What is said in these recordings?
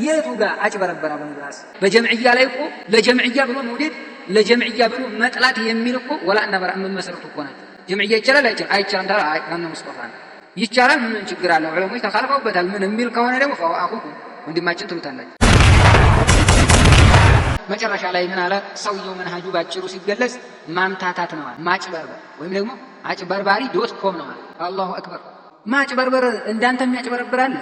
የቱጋ አጭበረበራ በመድረስ በጀምዕያ ላይ እኮ ለጀምዕያ ብሎ መውደድ ለጀምዕያ ብሎ መጥላት የሚል እኮ ወላእና በራ ምን መሰረቱ እኮ ናቸው። ጀምዕያ ይቻላል አይቻልም ታላ አይካነ ሙስጠፋ ይቻላል ምን ችግር አለው? ዑለሞች ተኻልፈውበታል። ምን የሚል ከሆነ ደግሞ ፈአኹ ወንድማችን ትሉታላችሁ። መጨረሻ ላይ ምን አለ ሰውየው? መንሃጁ ባጭሩ ሲገለጽ ማምታታት ነው፣ ማጭበርበር ወይም ደግሞ አጭበርባሪ .com ነው። አላሁ አክበር። ማጭበርበር እንዳንተ የሚያጭበረብራል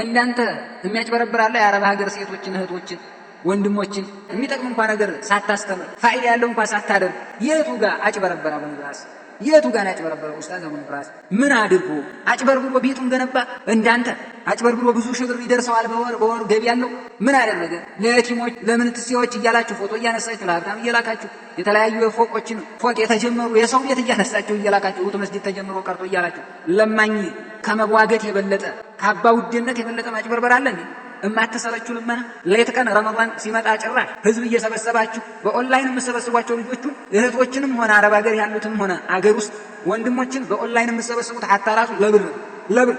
እንዳንተ የሚያጭበረብራል። የአረብ ሀገር ሴቶችን እህቶችን ወንድሞችን የሚጠቅም እንኳን ነገር ሳታስተምር ፋይዳ ያለው እንኳን ሳታደርግ የቱ ጋር አጭበረበራ በመድረስ የቱ ጋር ያጭበረበረው ኡስታዝ አቡነ ብራስ ምን አድርጎ አጭበርብሮ ቤቱን ገነባ? እንዳንተ አጭበርብሮ ብዙ ሺህ ብር ይደርሰዋል በወር ገቢ ያለው ምን አደረገ? ለየቲሞች ለምንትሴዎች እያላችሁ ፎቶ እያነሳችሁ ለሀብታም እየላካችሁ የተለያዩ ፎቆችን ፎቅ የተጀመሩ የሰው ቤት እያነሳችሁ እየላካችሁ ውጡ መስጊድ ተጀምሮ ቀርቶ እያላችሁ ለማኝ ከመዋገት የበለጠ ከአባ ውድነት የበለጠ ማጭበርበር አለ እንዴ? እማትሰለቹ ልመና ሌት ቀን ረመዳን ሲመጣ ጭራሽ ህዝብ እየሰበሰባችሁ በኦንላይን የምትሰበስቧቸው ልጆቹን እህቶችንም ሆነ አረብ ሀገር ያሉትንም ሆነ አገር ውስጥ ወንድሞችን በኦንላይን የምትሰበስቡት ሀታ ራሱ ለብር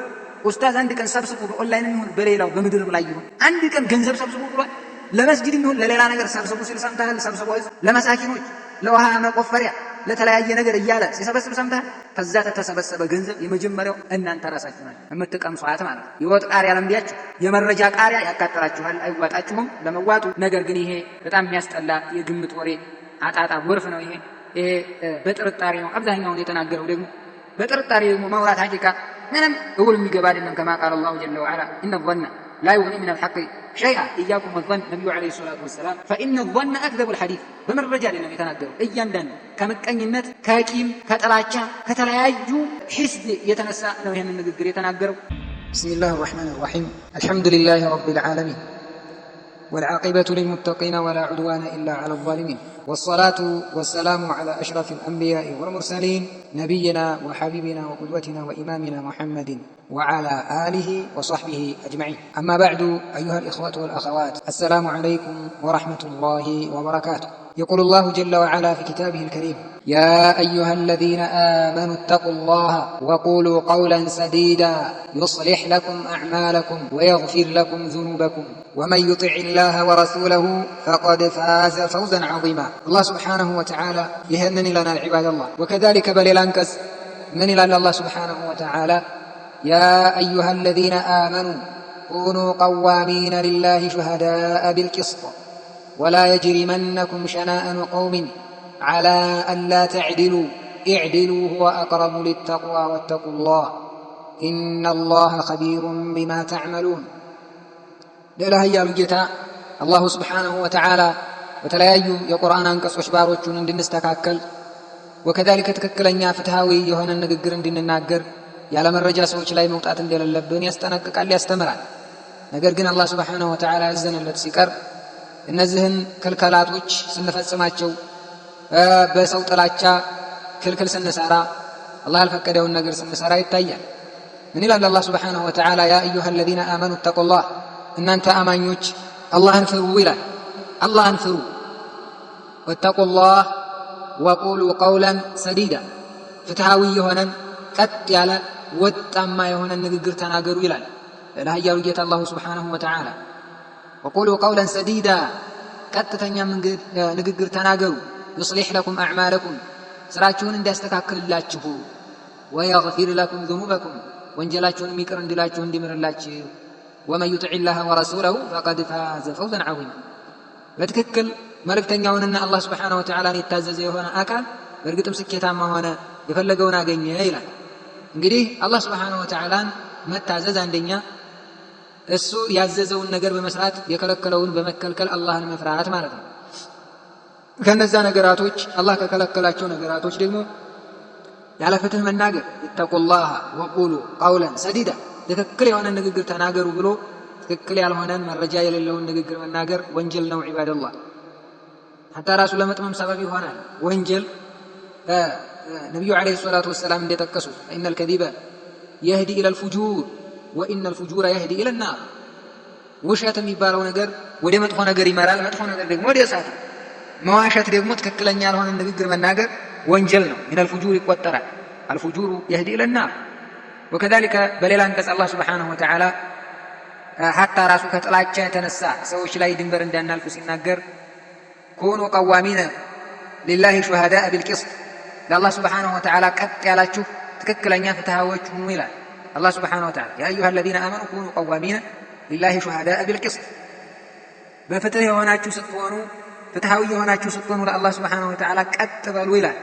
ኡስታዝ አንድ ቀን ሰብስቡ በኦንላይን ይሁን በሌላው በምድርም ላይ ይሁን አንድ ቀን ገንዘብ ሰብስቡ ብሏል። ለመስጊድም ይሁን ለሌላ ነገር ሰብስቡ ሲል ሰምተሃል? ሰብስቡ ለመሳኪኖች ለውሃ መቆፈሪያ ለተለያየ ነገር እያለ ሲሰበስብ ሰምተሃል? ከዛ ተሰበሰበ ገንዘብ የመጀመሪያው እናንተ ራሳችሁ ናችሁ የምትቀምሷት ማለት ነው። የወጥ ቃሪያ ለምዲያችሁ የመረጃ ቃሪያ ያቃጥላችኋል፣ አይዋጣችሁም ለመዋጡ። ነገር ግን ይሄ በጣም የሚያስጠላ የግምት ወሬ አጣጣ ጎርፍ ነው። ይሄ በጥርጣሬ ነው አብዛኛውን የተናገረው። ደግሞ በጥርጣሬ ደግሞ ማውራት ሐቂቃ ምንም እውል የሚገባ አይደለም። ከማ ቃል አላሁ ጀለ ወዐላ ኢነ ظن لا يغني من الحق شيئا إياكم والظن ነብዩ عليه الصلاة والسلام فإن الظن أكذب الحديث በመረጃ አይደለም የተናገረው። እያንዳንዱ ከምቀኝነት ከቂም ከጥላቻ ከተለያዩ ሒስድ የተነሳ ነው ይሄንን ንግግር የተናገረው። بسم الله الرحمن الرحيم الحمد لله رب العالمين والعاقبة للمتقين ولا عدوان إلا على الظالمين والصلاة والسلام على أشرف الأنبياء والمرسلين نبينا وحبيبنا وقدوتنا وإمامنا محمد وعلى آله وصحبه أجمعين. أما بعد أيها الإخوة والأخوات السلام عليكم ورحمة الله وبركاته. يقول الله جل وعلا في كتابه الكريم يا أيها الذين آمنوا اتقوا الله وقولوا قولا سديدا يصلح لكم أعمالكم ويغفر لكم ذنوبكم ومن يطع الله ورسوله فقد فاز فوزا عظيما. الله سبحانه وتعالى يهنني لنا العباد الله. وكذلك بل الأنكس من إلى الله سبحانه وتعالى يا أيها الذين آمنوا كونوا قوامين لله شهداء بالقسط ولا يجرمنكم شنآن قوم على ألا تعدلوا اعدلوا هو أقرب للتقوى واتقوا الله إن الله خبير بما تعملون. لا هي الجتا الله سبحانه وتعالى وتلايو የቁርአን አንቀጾች ባሮቹን እንድንስተካከል وكذلك ተከክለኛ ፍትሃዊ የሆነ ንግግር እንድንናገር ያለ መረጃ ሰዎች ላይ መውጣት እንደሌለብን ያስጠነቅቃል፣ ያስተምራል። ነገር ግን አላህ Subhanahu Wa Ta'ala ያዘነለት ሲቀር እነዚህን ክልከላቶች ስንፈጽማቸው በሰው ጥላቻ ክልክል ስንሰራ አላህ ያልፈቀደውን ነገር ስንሰራ ይታያል። ምን ይላል አላህ Subhanahu Wa Ta'ala ያ አዩሃ الذين آمنوا اتقوا الله እናንተ አማኞች አላህን ፍሩ ይላል። አላህን ፍሩ واتقوا الله وقولوا قولا سديدا ፍትሃዊ የሆነን ቀጥ ያለ ወጣማ የሆነ ንግግር ተናገሩ ይላል ለሃያው ጌታ አላህ Subhanahu Wa Ta'ala وقولوا قولا سديدا ቀጥተኛ ንግግር ተናገሩ يصلح لكم أعمالكم ስራችሁን እንዲያስተካክልላችሁ ويغفر لكم ذنوبكم ወንጀላችሁን ይቅር እንዲላችሁ እንዲምርላችሁ ومن يطع الله ورسوله فقد فاز فوزا عظيما። በትክክል መልእክተኛውንና አላህ Subhanahu Wa Ta'ala የታዘዘ የሆነ አካል በእርግጥም ስኬታማ ሆነ የፈለገውን አገኘ ይላል። እንግዲህ አላህ Subhanahu Wa Ta'ala መታዘዝ አንደኛ እሱ ያዘዘውን ነገር በመስራት የከለከለውን በመከልከል አላህን መፍራት ማለት ነው። ከነዛ ነገራቶች አላህ ከከለከላቸው ነገራቶች ደግሞ ያለ ፍትህ መናገር ይተቁላህ ወቁሉ ቀውለን ሰዲዳ ትክክል የሆነ ንግግር ተናገሩ ብሎ ትክክል ያልሆነን መረጃ የሌለውን ንግግር መናገር ወንጀል ነው። ዒባደላህ ሐታ ራሱ ለመጥመም ሰበብ ይሆናል ወንጀል። ነብዩ አለይሂ ሰላቱ ወሰላም እንደጠቀሱ ኢነል ከዚበ يهدي الى الفجور وان الفجور يهدي الى النار ውሸት የሚባለው ነገር ወደ መጥፎ ነገር ይመራል፣ መጥፎ ነገር ደግሞ ወደ እሳት። መዋሸት ደግሞ ትክክለኛ ያልሆነ ንግግር መናገር ወንጀል ነው። من الفجور ይቆጠራል። الفجور يهدي الى النار وكذلك በሌላ አንቀጽ አላህ Subhanahu Wa Ta'ala ሐታ ራሱ ከጥላቻ የተነሳ ሰዎች ላይ ድንበር እንዳናልፉ ሲናገር ኩኑ ቀዋሚነ ሊላሂ ሹሃዳአ ቢልቂስጥ ለአላህ ስብሓነሁ ወተዓላ ቀጥ ያላችሁ ትክክለኛ ፍትሃዎች ሁኑ ይላል አላህ ስብሓነሁ ወተዓላ። ያ አዩሃ አለዚነ አመኑ ኩኑ ቀዋሚነ ሊላሂ ሹሃዳአ ቢልቂስጥ በፍትህ የሆናችሁ ስትሆኑ ፍትሃዊ የሆናችሁ ስትሆኑ ለአላህ ስብሓነሁ ወተዓላ ቀጥ በሉ ይላል።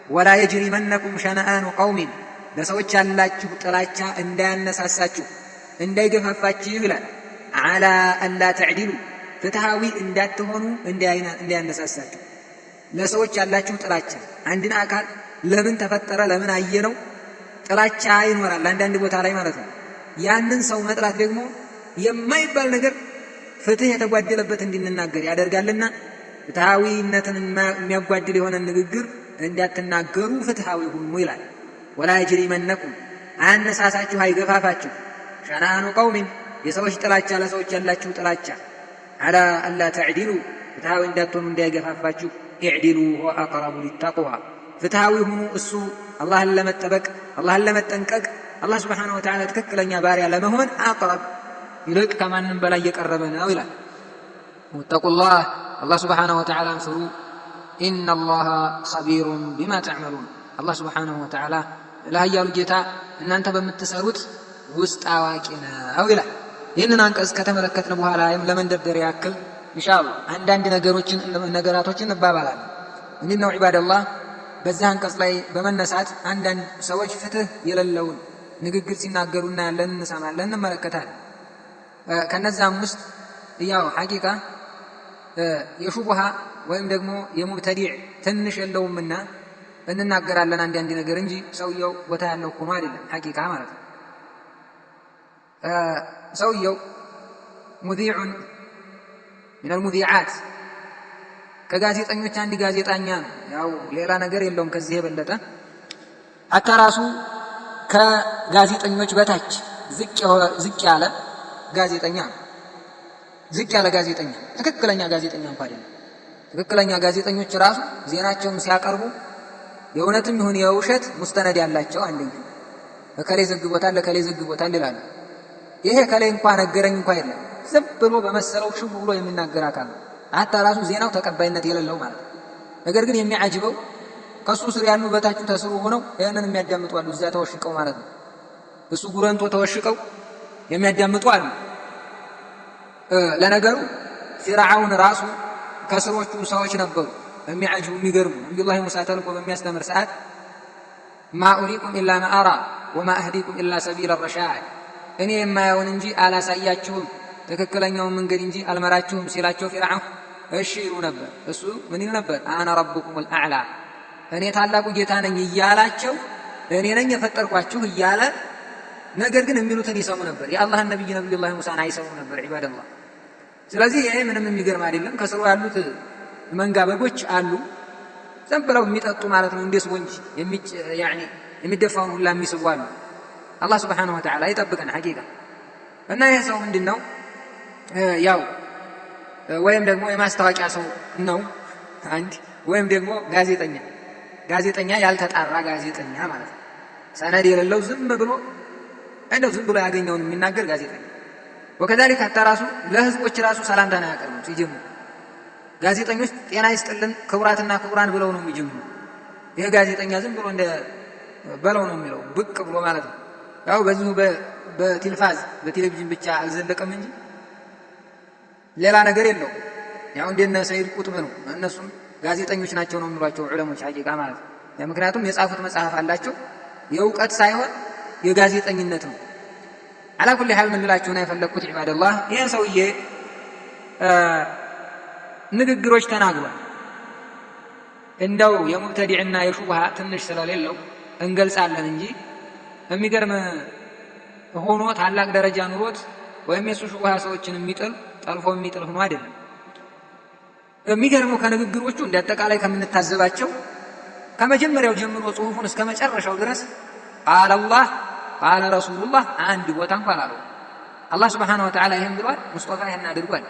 ወላ የጅሪመነኩም ሸነአኑ ቀውሚን ለሰዎች ያላችሁ ጥላቻ እንዳያነሳሳችሁ እንዳይገፋፋችሁ ይላል። ዓላ አላ ተዕዲሉ ፍትሃዊ እንዳትሆኑ እንዳያነሳሳችሁ። ለሰዎች ያላችሁ ጥላቻ አንድን አካል ለምን ተፈጠረ ለምን አየነው ጥላቻ ይኖራል አንዳንድ ቦታ ላይ ማለት ነው። ያንን ሰው መጥላት ደግሞ የማይባል ነገር ፍትህ የተጓደለበት እንድንናገር ያደርጋልና ፍትሃዊነትን የሚያጓድል የሆነ ንግግር እንዳትናገሩ ፍትሃዊ ሁኑ ይላል። ወላ የጅሪመነኩም አያነሳሳችሁ አይገፋፋችሁ ሸነአኑ ቀውሚን የሰዎች ጥላቻ ለሰዎች ያላችሁ ጥላቻ ዓላ አላ ተዕዲሉ ፍትሃዊ እንዳትሆኑ እንዳይገፋፋችሁ ኢዕዲሉ ሁወ አቅረቡ ሊተቅዋ ፍትሃዊ ሁኑ እሱ አላህን ለመጠበቅ አላህን ለመጠንቀቅ አላህ ስብሓነሁ ወተዓላ ትክክለኛ ባሪያ ለመሆን አቅረብ ይልቅ ከማንም በላይ የቀረበ ነው ይላል። ወተቁላህ አላህ ስብሓነሁ ወተዓላን ፍሩ ኢነላሃ ኸቢሩን ቢማ ተዕመሉን አላህ ስብሓነሁ ወተዓላ ለኃያሉ ጌታ እናንተ በምትሰሩት ውስጥ አዋቂ ነው ይላል። ይህንን አንቀጽ ከተመለከትን በኋላ ለመንደርደሪያ ያክል ኢንሻአላህ አንዳንድ ነገራቶችን እንባባላለን። እንዲህ ነው ዒባደላህ በዚህ አንቀጽ ላይ በመነሳት አንዳንድ ሰዎች ፍትህ የሌለውን ንግግር ሲናገሩ እናያለን፣ እንሰማለን፣ እንመለከታለን። ከነዛም ውስጥ ያው ሐቂቃ የሹብሃ ወይም ደግሞ የሙብተዲዕ ትንሽ የለውምና እንናገራለን አንዳንድ ነገር እንጂ ሰውየው ቦታ ያለው ሆኖ አይደለም ሐቂቃ ማለት ነው። ሰውየው ሙዚዑን ሚነል ሙዚዓት ከጋዜጠኞች አንድ ጋዜጠኛ ነው። ያው ሌላ ነገር የለውም ከዚህ የበለጠ ሐታ ራሱ ከጋዜጠኞች በታች ዝቅ ያለ ጋዜጠኛ ነው። ዝቅ ያለ ጋዜጠኛ ትክክለኛ ጋዜጠኛ እንኳን አይደለም። ትክክለኛ ጋዜጠኞች ራሱ ዜናቸውን ሲያቀርቡ የእውነትም ይሁን የውሸት ሙስተነድ ያላቸው አንደኛ ከሌ ዘግቦታል ለከሌ ዘግቦታል ይላሉ። ይሄ ከሌ እንኳን ነገረኝ እንኳን የለም ዝም ብሎ በመሰለው ሽው ብሎ የሚናገር አካል ነው። ሐታ ራሱ ዜናው ተቀባይነት የሌለው ማለት ነው። ነገር ግን የሚያጅበው ከሱ ስር ያሉ በታቹ ተስሩ ሆነው ያንን የሚያዳምጡ አሉ። እዚያ ተወሽቀው ማለት ነው። እሱ ጉረንቶ ተወሽቀው የሚያዳምጡ አሉ። ለነገሩ ፊርዓውን ራሱ ከስሮቹ ሰዎች ነበሩ የሚያጅቡ የሚገርሙ። ነቢዩላህ ሙሳ ተልኮ በሚያስተምር ሰዓት ማ ኡሪኩም ኢላ ማ አራ ወማ አህዲኩም ኢላ ሰቢለ ረሻድ እኔ የማየውን እንጂ አላሳያችሁም ትክክለኛውን መንገድ እንጂ አልመራችሁም ሲላቸው ፊርዓውን እሺ ይሉ ነበር። እሱ ምን ይል ነበር? አና ረቡኩሙል አዕላ እኔ ታላቁ ጌታ ነኝ እያላቸው እኔ ነኝ የፈጠርኳችሁ እያለ ነገር ግን የሚሉትን ይሰሙ ነበር። የአላህን ነቢይ ነቢዩላህ ሙሳን አይሰሙ ነበር ዒባደላህ። ስለዚህ ይሄ ምንም የሚገርም አይደለም። ከስሩ ያሉት መንጋ በጎች አሉ ዝም ብለው የሚጠጡ ማለት ነው። እንደ ስፖንጅ የሚደፋውን ሁላ የሚስቡ አሉ። አላህ ስብሓነሁ ወተዓላ ይጠብቀን ሐቂቃ። እና ይሄ ሰው ምንድን ነው? ያው ወይም ደግሞ የማስታወቂያ ሰው ነው አንድ፣ ወይም ደግሞ ጋዜጠኛ ያልተጣራ ጋዜጠኛ ማለት ነው። ሰነድ የሌለው ዝም ብሎ እንደው ዝም ብሎ ያገኘውን የሚናገር ጋዜጠኛ። ወከዛሊክ ሐታ ራሱ ለህዝቦች ራሱ ሰላምታ ነው ያቀርቡት ሲጀምሩ። ጋዜጠኞች ጤና ይስጥልን ክቡራትና ክቡራን ብለው ነው የሚጀምሩ። ይሄ ጋዜጠኛ ዝም ብሎ እንደ በለው ነው የሚለው ብቅ ብሎ ማለት ነው። ያው በዚሁ በቴሌፋዝ በቴሌቪዥን ብቻ አልዘለቀም እንጂ ሌላ ነገር የለው። ያው እንደነ ሰይድ ቁጥብ ነው። እነሱም ጋዜጠኞች ናቸው ነው የሚሏቸው ዑለሞች ሐቂቃ ማለት ነው። ምክንያቱም የጻፉት መጽሐፍ አላቸው የእውቀት ሳይሆን የጋዜጠኝነት ነው። አላ ኩሊ ሐል ምን ልላችሁ ነው የፈለኩት ዒባደላህ ይሄን ሰውዬ ንግግሮች ተናግሯል። እንደው የሙብተዲዕና የሹብሃ ትንሽ ስለሌለው እንገልጻለን እንጂ የሚገርም ሆኖ ታላቅ ደረጃ ኑሮት ወይም የሱ ሹብሃ ሰዎችን የሚጥል ጠልፎ የሚጥል ሆኖ አይደለም። የሚገርመው ከንግግሮቹ እንደ አጠቃላይ ከምንታዘባቸው ከመጀመሪያው ጀምሮ ጽሁፉን እስከ መጨረሻው ድረስ ቃለ አላህ ቃለ ረሱሉላህ አንድ ቦታ እንኳን አለው። አላህ ስብሓነሁ ወተዓላ ይህን ብሏል፣ ሙስጠፋ ይህን አድርጓል፣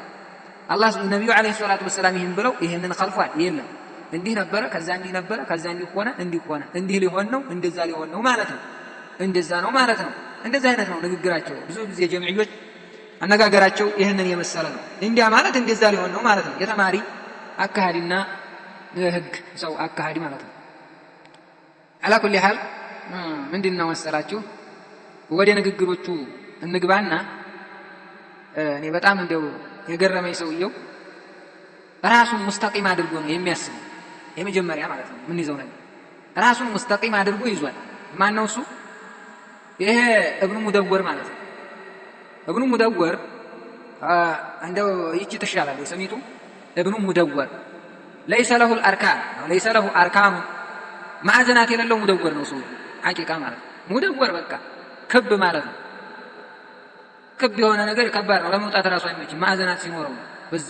አላህ ነቢዩ ዓለይሂ ሰላቱ ወሰላም ይህን ብለው ይህንን ኸልፏል። የለም እንዲህ ነበረ፣ ከዛ እንዲህ ነበረ፣ ከዛ እንዲህ ሆነ፣ እንዲህ ሊሆን ነው፣ እንደዛ ሊሆን ነው ማለት ነው፣ እንደዛ ነው ማለት ነው። እንደዛ አይነት ነው ንግግራቸው። ብዙ ጊዜ ጀምዕዮች አነጋገራቸው ይህንን የመሰለ ነው። እንዲያ ማለት እንደዛ ሊሆን ነው ማለት ነው። የተማሪ አካሃዲና ህግ ሰው አካሃዲ ማለት ነው። አላ ኩሊ ሐል ምንድነው መሰላችሁ ወደ ንግግሮቹ እንግባና እኔ በጣም እንደው የገረመኝ ሰውየው ራሱን ሙስተቂም አድርጎ ነው የሚያስበው። የመጀመሪያ ማለት ነው ምን ይዘው ነገር ራሱን ሙስተቂም አድርጎ ይዟል። ማን ነው እሱ? ይሄ እብኑ ሙደወር ማለት ነው። እብኑ ሙደወር እንደው ይቺ ትሻላለች ሰሚቱ እብኑ ሙደወር ليس له الاركان ليس له اركان ማዕዘናት የሌለው ሙደወር ነው ሰው ሐቂቃ ማለት ነው። ሙደወር በቃ ክብ ማለት ነው። ክብ የሆነ ነገር ከባድ ነው ለመውጣት ራሱ አይመችም። ማዕዘናት ሲኖረው በዛ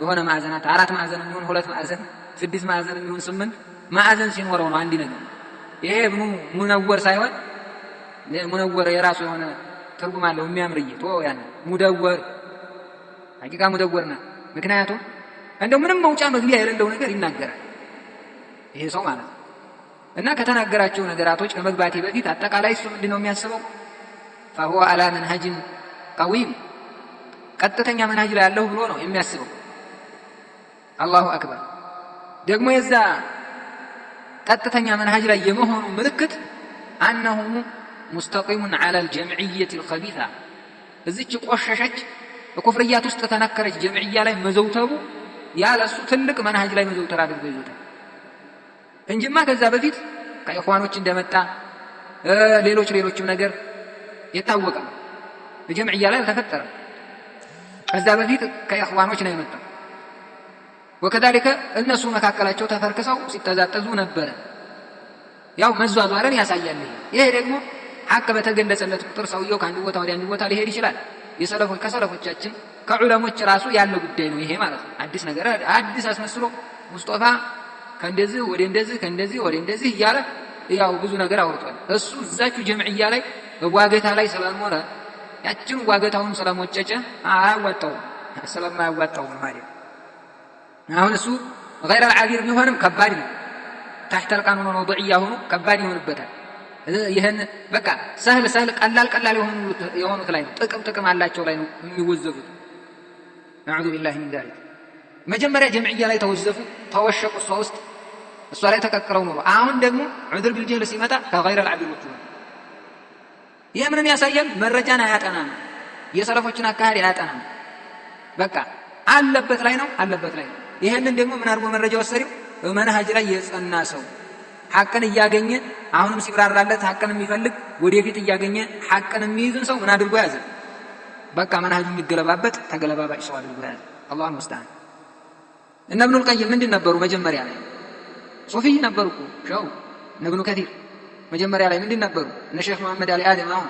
የሆነ ማዕዘናት 4 ማዕዘን የሚሆን 2 ማዕዘን 6 ማዕዘን የሚሆን 8 ማዕዘን ሲኖረው ነው አንድ ነገር። ይሄ እብኑ ሙነወር ሳይሆን ሙነወር የራሱ የሆነ ትርጉም አለው የሚያምርይ ያን ሙደወር ሐቂቃ ሙደወር ነው። ምክንያቱም እንደው ምንም መውጫ መግቢያ የሌለው ነገር ይናገራል ይሄ ሰው ማለት ነው። እና ከተናገራቸው ነገራቶች ከመግባቴ በፊት አጠቃላይ እሱ ምንድነው የሚያስበው فهو على منهج قويم ቀጥተኛ መንሃጅ ላይ ያለው ብሎ ነው የሚያስበው። አላሁ አክበር። ደግሞ የዛ ቀጥተኛ መንሃጅ ላይ የመሆኑ ምልክት انه مستقيم على الجمعيه الخبيثه እዚች ቆሸሸች በኩፍርያት ውስጥ ተነከረች ጀምዕያ ላይ መዘውተሩ ያለሱ ትልቅ መንሃጅ ላይ መዘውተር አድርጎ ይዞታል እንጂማ ከዛ በፊት ከኢኽዋኖች እንደመጣ ሌሎችም ነገር የታወቀ በጀምዕያ ላይ አልተፈጠረም። ከዛ በፊት ከኢኽዋኖች ነው የመጣው። ወከዛሊከ እነሱ መካከላቸው ተፈርክሰው ሲተዛጠዙ ነበር። ያው መዟዟርን ያሳያል። ይሄ ደግሞ ሐቅ በተገለጸለት ቁጥር ሰውየው ከአንድ ቦታ ወደ አንድ ቦታ ሊሄድ ይችላል። ከሰለፎቻችን ከዑለሞች ራሱ ያለው ጉዳይ ነው ይሄ ማለት ነው። አዲስ ነገር አዲስ አስመስሎ ሙስጠፋ ከእንደዚህ ወደ እንደዚህ ከእንደዚህ ወደ እንደዚህ እያለ ያው ብዙ ነገር አውርቷል። እሱ እዛችሁ ጀምዕያ ላይ በዋገታ ላይ ስለኖረ ያችን ዋገታውን ስለሞጨጨ ስለማያዋጣው ማለት አሁን እሱ غير العذير ቢሆንም ከባድ ነው። تحت القانون الوضعية ሆኖ ከባድ ይሆንበታል። ይሄን በቃ ሰህል ቀላል የሆኑት ላይ ነው ጥቅም አላቸው ላይ ነው የሚወዘፉት። نعوذ بالله من ذلك። መጀመሪያ ጀምዕያ ላይ ተወዘፉ ተወሸቁ እሷ ላይ ተከክረው ነው። አሁን ደግሞ ዑذር بالجهل ሲመጣ ከغير العذير ወጥቶ ይሄ ምንን ያሳያል? መረጃን አያጠናም። የሰለፎችን አካሄድ አያጠናም። በቃ አለበት ላይ ነው። ይሄንን ደግሞ ምን አድርጎ መረጃ ወሰደው? በመንሃጅ ላይ የጸና ሰው ሐቅን እያገኘ አሁንም ሲብራራለት ሐቅን የሚፈልግ ወደፊት እያገኘ ሐቅን የሚይዝን ሰው ምን አድርጎ ያዘ? በቃ መንሃጁ የሚገለባበት ተገለባባጭ ሰው አድርጎ ያዘ። አላሁ ሙስተዓን። እነ ኢብኑል ቀይም ምንድን ነበሩ? መጀመሪያ ላይ ሱፊይ ነበሩ እኮ ሸው እነ ኢብኑ ከቲር መጀመሪያ ላይ ምንድን ነበሩ? እነ ሼኽ መሐመድ አሊ አደም አሁን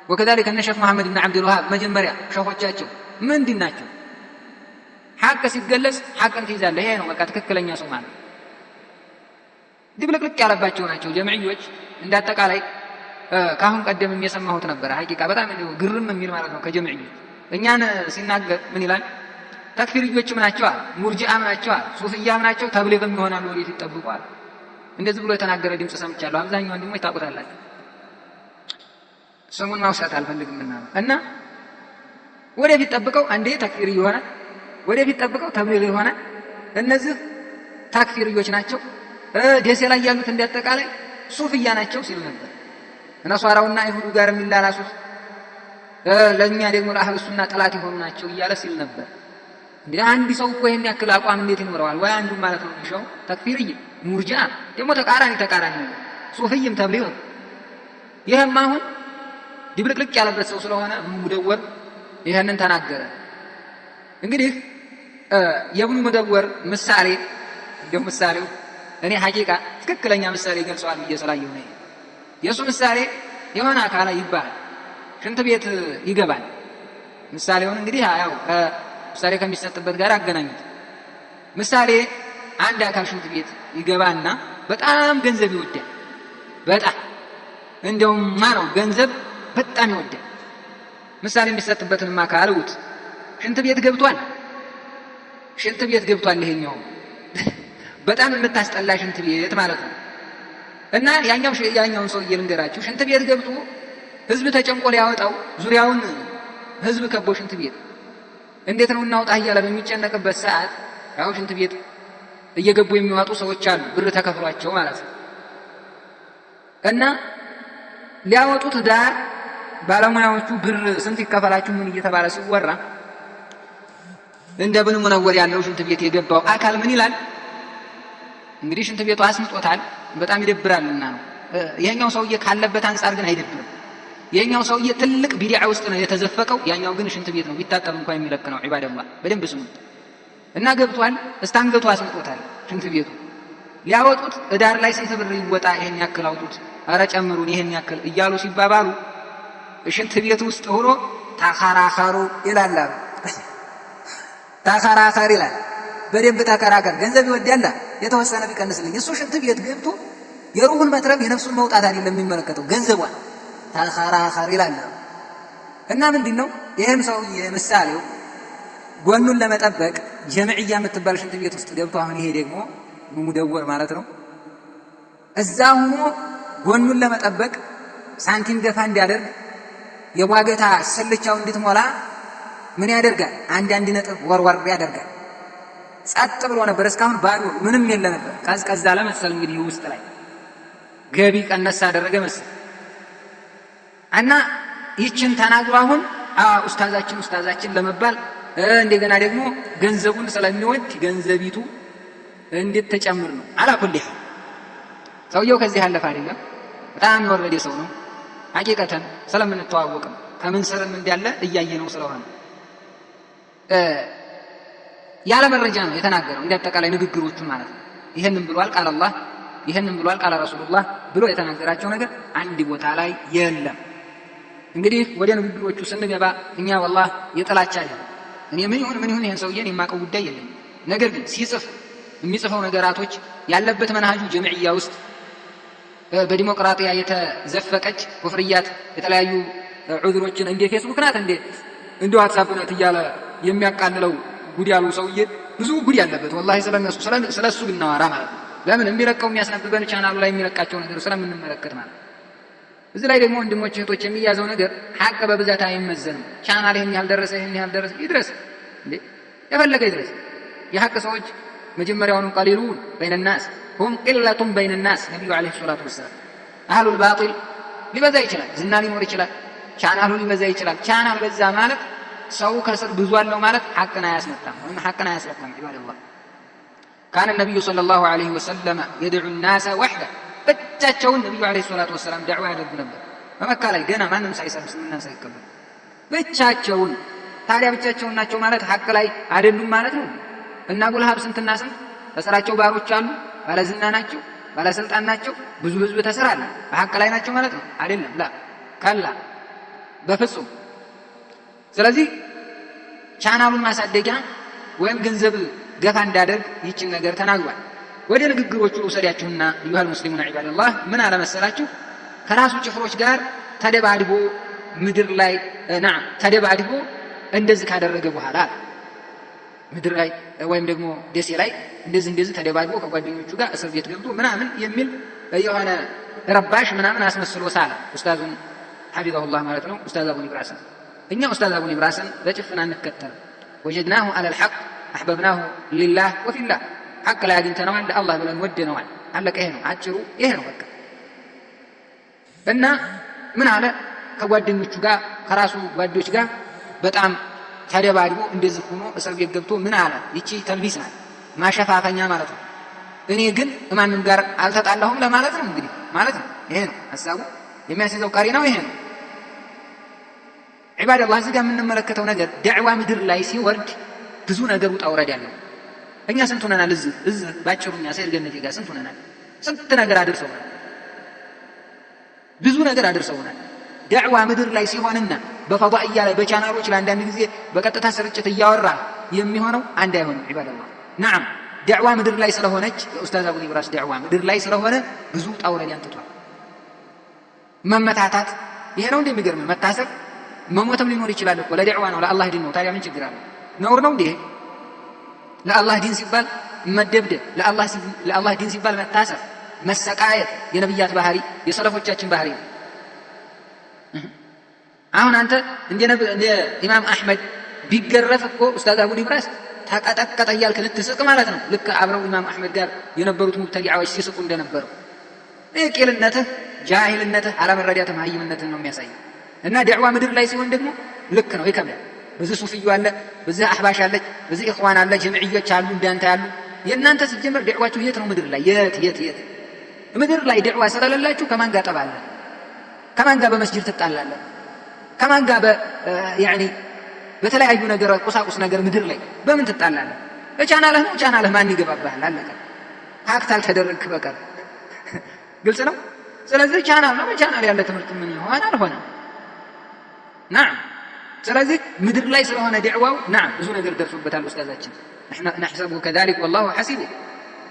ወከዛሊከ እነ ሼኽ መሐመድ ብን ዓብዱል ወሃብ መጀመሪያ ሸኾቻቸው ምንድን ናቸው? ሐቅ ሲገለጽ ሐቅን ትይዛለህ። ይሄ ነው በቃ ትክክለኛ ሰው ማለት። ድብልቅልቅ ያለባቸው ናቸው ጀምዕዮች እንዳጠቃላይ። ካሁን ቀደም የሰማሁት ነበር ሐቂቃ በጣም ግርም የሚል ማለት ነው ከጀምዕዮች እኛን ሲናገር ምን ይላል? ተክፊርዮችም ናቸው፣ ሙርጂዓም ናቸው፣ ሱፍያም ናቸው፣ ተብሊግም ይሆናሉ ወዴት ይጠብቋል። እንደዚህ ብሎ የተናገረ ድምፅ ሰምቻለሁ። አብዛኛው ወንድሞች ታውቁታላችሁ። ስሙን ማውሳት አልፈልግምና እና ወደፊት ጠብቀው አንዴ ተክፊር ይሆናል፣ ወደፊት ጠብቀው ተብሊግ ይሆናል። እነዚህ ተክፊርዮች ናቸው። ደሴ ላይ ያሉት እንዳጠቃላይ ሱፍያ ናቸው ሲሉ ነበር። ነሷራውና አይሁዱ ጋር የሚላላሱት ለኛ ደግሞ ለአህሉ ሱና ጠላት የሆኑ ናቸው እያለ ሲል ነበር። እንዴ አንድ ሰው እኮ ይሄን ያክል አቋም እንዴት ይኖረዋል? ወይ አንዱ ማለት ነው ሸው ተክፊርይ ሙርጂዓ ደግሞ ተቃራኒ ነው ሱፍይም ተብሊግ። ይሄም አሁን ድብልቅልቅ ያለበት ሰው ስለሆነ ሙደወር ይሄንን ተናገረ። እንግዲህ የኢብኑ ሙደወር ምሳሌ እንደው ምሳሌው እኔ ሐቂቃ ትክክለኛ ምሳሌ ገልጸዋል ብዬ ስላየሁ ነው። የሱ ምሳሌ የሆነ አካል ይባላል ሽንት ቤት ይገባል። ምሳሌውን እንግዲህ ያው ምሳሌ ከሚሰጥበት ጋር አገናኙት። ምሳሌ አንድ አካል ሽንት ቤት ይገባና በጣም ገንዘብ ይወዳል። በጣም እንደውም ማነው ገንዘብ በጣም ይወዳል። ምሳሌ የሚሰጥበትን አካል ውት ሽንት ቤት ገብቷል። ይሄኛው በጣም የምታስጠላ ሽንት ቤት ማለት ነው። እና ያኛውን ሰውዬ ልንገራችሁ። ሽንት ቤት ገብቶ ህዝብ ተጨንቆ ሊያወጣው ዙሪያውን ህዝብ ከቦ ሽንት ቤት እንዴት ነው እናውጣ እያለ በሚጨነቅበት ሰዓት ያው ሽንት ቤት እየገቡ የሚዋጡ ሰዎች አሉ፣ ብር ተከፍሏቸው ማለት ነው። እና ሊያወጡት ዳር ባለሙያዎቹ ብር ስንት ይከፈላችሁ ምን እየተባለ ሲወራ እንደ ብን ሙነወር ያለው ሽንት ቤት የገባው አካል ምን ይላል? እንግዲህ ሽንት ቤቱ አስምጦታል፣ በጣም ይደብራልና ነው። ይሄኛው ሰውዬ ካለበት አንፃር ግን አይደብርም። ይሄኛው ሰውዬ ትልቅ ቢድዓ ውስጥ ነው የተዘፈቀው፣ ያኛው ግን ሽንት ቤት ነው ቢታጠብ እንኳን የሚለቅ ነው። ዒባደላህ በደንብ ስሙ። እና ገብቷል፣ እስታንገቱ አስምጦታል ሽንት ቤቱ። ሊያወጡት ዳር ላይ ስንት ብር ይወጣ፣ ይሄን ያክል አውጡት፣ ኧረ ጨምሩን ይሄን ያክል እያሉ ሲባባሉ ሽንት ቤት ውስጥ ሆኖ ተኸራኸሩ ይላል። ተኸራኸር ይላል። በደንብ ተከራከር። ገንዘብ ይወዳል፣ የተወሰነ ቢቀንስልኝ። እሱ ሽንት ቤት ገብቶ የሩህን መትረፍ የነፍሱን መውጣት አይደለም የሚመለከተው ገንዘቧን። ተኸራኸር ይላል። እና ምንድነው ይሄም ሰውዬ ምሳሌው ጎኑን ለመጠበቅ ጀምዕያ የምትባል ሽንት ቤት ውስጥ ገብቶ አሁን ይሄ ደግሞ ሙደወር ማለት ነው። እዛ ሆኖ ጎኑን ለመጠበቅ ሳንቲም ገፋ እንዲያደርግ የዋገታ ስልቻው እንድትሞላ ምን ያደርጋል? አንድ ነጥብ ወርወር ያደርጋል። ጸጥ ብሎ ነበር እስካሁን ባዶ ምንም የለ ነበር። ቀዝቀዝ አለ መሰል እንግዲህ ውስጥ ላይ ገቢ ቀነስ አደረገ መሰል እና ይችን ተናግሮ አሁን ኡስታዛችን ለመባል እንደገና ደግሞ ገንዘቡን ስለሚወድ ገንዘቢቱ እንዴት ተጨምር ነው አላኩልህ። ሰውየው ከዚህ ያለፈ አይደለም፣ በጣም የወረደ ሰው ነው። ሐቂቀተን ስለምንተዋወቅ ከምን ስርም እንዳለ እያየ ነው ስለሆነ ያለ መረጃ ነው የተናገረው። እንደ አጠቃላይ ንግግሮቹ ማለት ነው ይሄንን ብሏል ቃል አላህ፣ ይሄንን ብሏል ቃል ረሱላህ ብሎ የተናገራቸው ነገር አንድ ቦታ ላይ የለም። እንግዲህ ወደ ንግግሮቹ ስንገባ እኛ ወላሂ የጥላቻ አይደለም። እኔ ምን ይሁን ይሄን ሰውዬን የማውቀው ጉዳይ የለም። ነገር ግን ሲጽፍ የሚጽፈው ነገራቶች ያለበት መንሃጁ ጀምዕያ ውስጥ በዲሞክራቲያ የተዘፈቀች ኩፍርያት የተለያዩ ዑذሮችን እንደ ፌስቡክ ናት እንደ ዋትስአፕ ናት እያለ የሚያቃልለው ጉድ ያሉ ሰውዬ ብዙ ጉድ ያለበት ወላሂ ስለሱ ብናወራ ማለት ነው። ለምን የሚለቀው የሚያስነብበን ቻናሉ ላይ የሚለቃቸው ነገር ስለምንመለከት ማለት ነው። እዚህ ላይ ደግሞ ወንድሞች እህቶች የሚያዘው ነገር ሐቅ በብዛት አይመዘንም። ቻናል ይሄን ያህል ደረሰ ይድረስ እንዴ የፈለገ ይድረስ። የሐቅ ሰዎች መጀመሪያውንም ቀሊሉን በይነ الناس هم قلة بين الناس ነብዩ አለይሂ ሰላቱ ወሰለም። አህሉል ባጢል ሊበዛ ይችላል፣ ዝና ሊኖር ይችላል፣ ቻናሉ ሊበዛ ይችላል። ቻናል በዛ ማለት ሰው ከስር ብዙ አለው ማለት ሐቅን አያስመጣም ወይም ሐቅን አያስለካም። ኢባደላህ ካነ ነብዩ ሰለላሁ ዐለይሂ ወሰለም يدعو الناس وحده ብቻቸውን ነብዩ አለይሂ ሰላቱ ወሰለም ዳዕዋ ያደርጉ ነበር። በመካ ላይ ገና ማንም ሳይሰልም እስልምናን ሳይቀበል ብቻቸውን። ታዲያ ብቻቸውን ናቸው ማለት ሐቅ ላይ አይደሉም ማለት ነው። እና አቡ ለሃብ ስንትና ስንት በስራቸው ባሮች አሉ፣ ባለዝና ናቸው፣ ባለስልጣን ናቸው፣ ብዙ ህዝብ ተሰራለ፣ በሐቅ ላይ ናቸው ማለት ነው አይደለም። ላ ካላ በፍጹም። ስለዚህ ቻናሉን ማሳደጊያ ወይም ገንዘብ ገፋ እንዳደርግ ይችን ነገር ተናግሯል። ወደ ንግግሮቹ ውሰዳችሁና አዩሃል ሙስሊሙን ዒባደላህ ምን አለመሰላችሁ ከራሱ ጭፍሮች ጋር ተደባድቦ ምድር ላይ ተደባድቦ እንደዚህ ካደረገ በኋላ ምድር ላይ ወይም ደግሞ ደሴ ላይ እንደዚህ ተደባድቦ ከጓደኞቹ ጋር እስር ቤት ገብቶ ምናምን የሚል የሆነ ረባሽ ምናምን አስመስሎ ሳለ ኡስታዙን ሐፊዘሁላህ ማለት ነው ኡስታዝ አቡ ኢብራሂም። እኛ ኡስታዝ አቡ ኢብራሂም በጭፍና እንከተል ወጀድናሁ ዐለል ሐቅ አሕበብናሁ ሊላህ ወፊላህ ሐቅ ላይ አግኝተነዋል ለአላህ ብለን ወደነዋል። አለቀ። ይሄ ነው አጭሩ፣ ይሄ ነው በቃ። እና ምን አለ ከጓደኞቹ ጋር ከራሱ ጓዶች ጋር በጣም ተደባድቦ እንደዚህ ሆኖ እስር ቤት ገብቶ ምን አለ ይቺ ተልቢስ ናት ማሸፋፈኛ ማለት ነው። እኔ ግን ማንም ጋር አልተጣላሁም ለማለት ነው እንግዲህ ማለት ነው። ይሄ ነው ሐሳቡ የሚያስይዘው ቀሪ ነው። ይሄ ነው ዒባደላህ። እዚህ ጋር የምንመለከተው ነገር ዳዕዋ ምድር ላይ ሲወርድ ብዙ ነገር ውጣ ውረድ ያለው። እኛ ስንት ሆነናል እዚህ ባጭሩኛ ሰይድ ገነቴ ጋር ስንት ሆነናል። ስንት ነገር አድርሰውናል፣ ብዙ ነገር አድርሰውናል። ዳዕዋ ምድር ላይ ሲሆንና በፈዳኢያ ላይ በቻናሎች ላይ አንዳንድ ጊዜ በቀጥታ ስርጭት እያወራ የሚሆነው አንድ አይሆንም። ዒባደላህ ነዓም ዳዕዋ ምድር ላይ ስለሆነች የኡስታዝ አቡ ኢብራሂም ዳዕዋ ምድር ላይ ስለሆነ ብዙ ውጣ ውረድ ያንጥቷል። መመታታት ይሄ ነው እንደሚገርም መታሰር መሞትም ሊኖር ይችላል እኮ ለዳዕዋ ነው ለአላህ ዲን ነው። ታዲያ ምን ችግር አለ? ነውር ነው እንዴ? ለአላህ ዲን ሲባል መደብደብ፣ ለአላህ ዲን ሲባል መታሰር፣ መሰቃየት የነብያት ባህሪ የሰለፎቻችን ባህሪ ነው። አሁን አንተ እንደ ኢማም አሕመድ ቢገረፍ እኮ ኡስታዝ አቡ ኒብራስ ተቀጠቀጠ እያልክ ልትስቅ ማለት ነው። ልክ አብረው ኢማም አሕመድ ጋር የነበሩት ሙብተዲዓዎች ሲስቁ እንደነበረው ቂልነትህ፣ ጃሂልነትህ፣ አለመረዳትህ፣ መሀይምነትህ ነው የሚያሳይ እና ዲዕዋ ምድር ላይ ሲሆን ደግሞ ልክ ነው ይከብዳል። በዚህ ሱፍዩ አለ፣ በዚህ አህባሽ አለች፣ በዚህ ኢኽዋን አለ፣ ጀምዕዮች አሉ እንዳንተ ያሉ። የእናንተ ሲጀመር ዲዕዋችሁ የት ነው? ምድር ላይ የት ምድር ላይ ዲዕዋ ስለሌላችሁ ከማን ጋር ጠባለህ? ከማን ጋር በመስጂድ ትጣላለህ? ከማን ጋር በተለያዩ ነገር ቁሳቁስ ነገር ምድር ላይ በምን ትጣላለህ? በቻናልህ ነው። ቻናልህ ማን ይገባብሃል? አለቀ። ሀክት አልተደረግክ በቀር ግልጽ ነው። ስለዚህ ቻናል ነው። በቻናል ያለ ትምህርት ምን ይሆን አልሆነም። ናም ስለዚህ ምድር ላይ ስለሆነ ዲዕዋው ናም ብዙ ነገር ደርሶበታል ኡስታዛችን። ነሕሰቡሁ ከዛሊክ ወላሁ ሐሲቡሁ።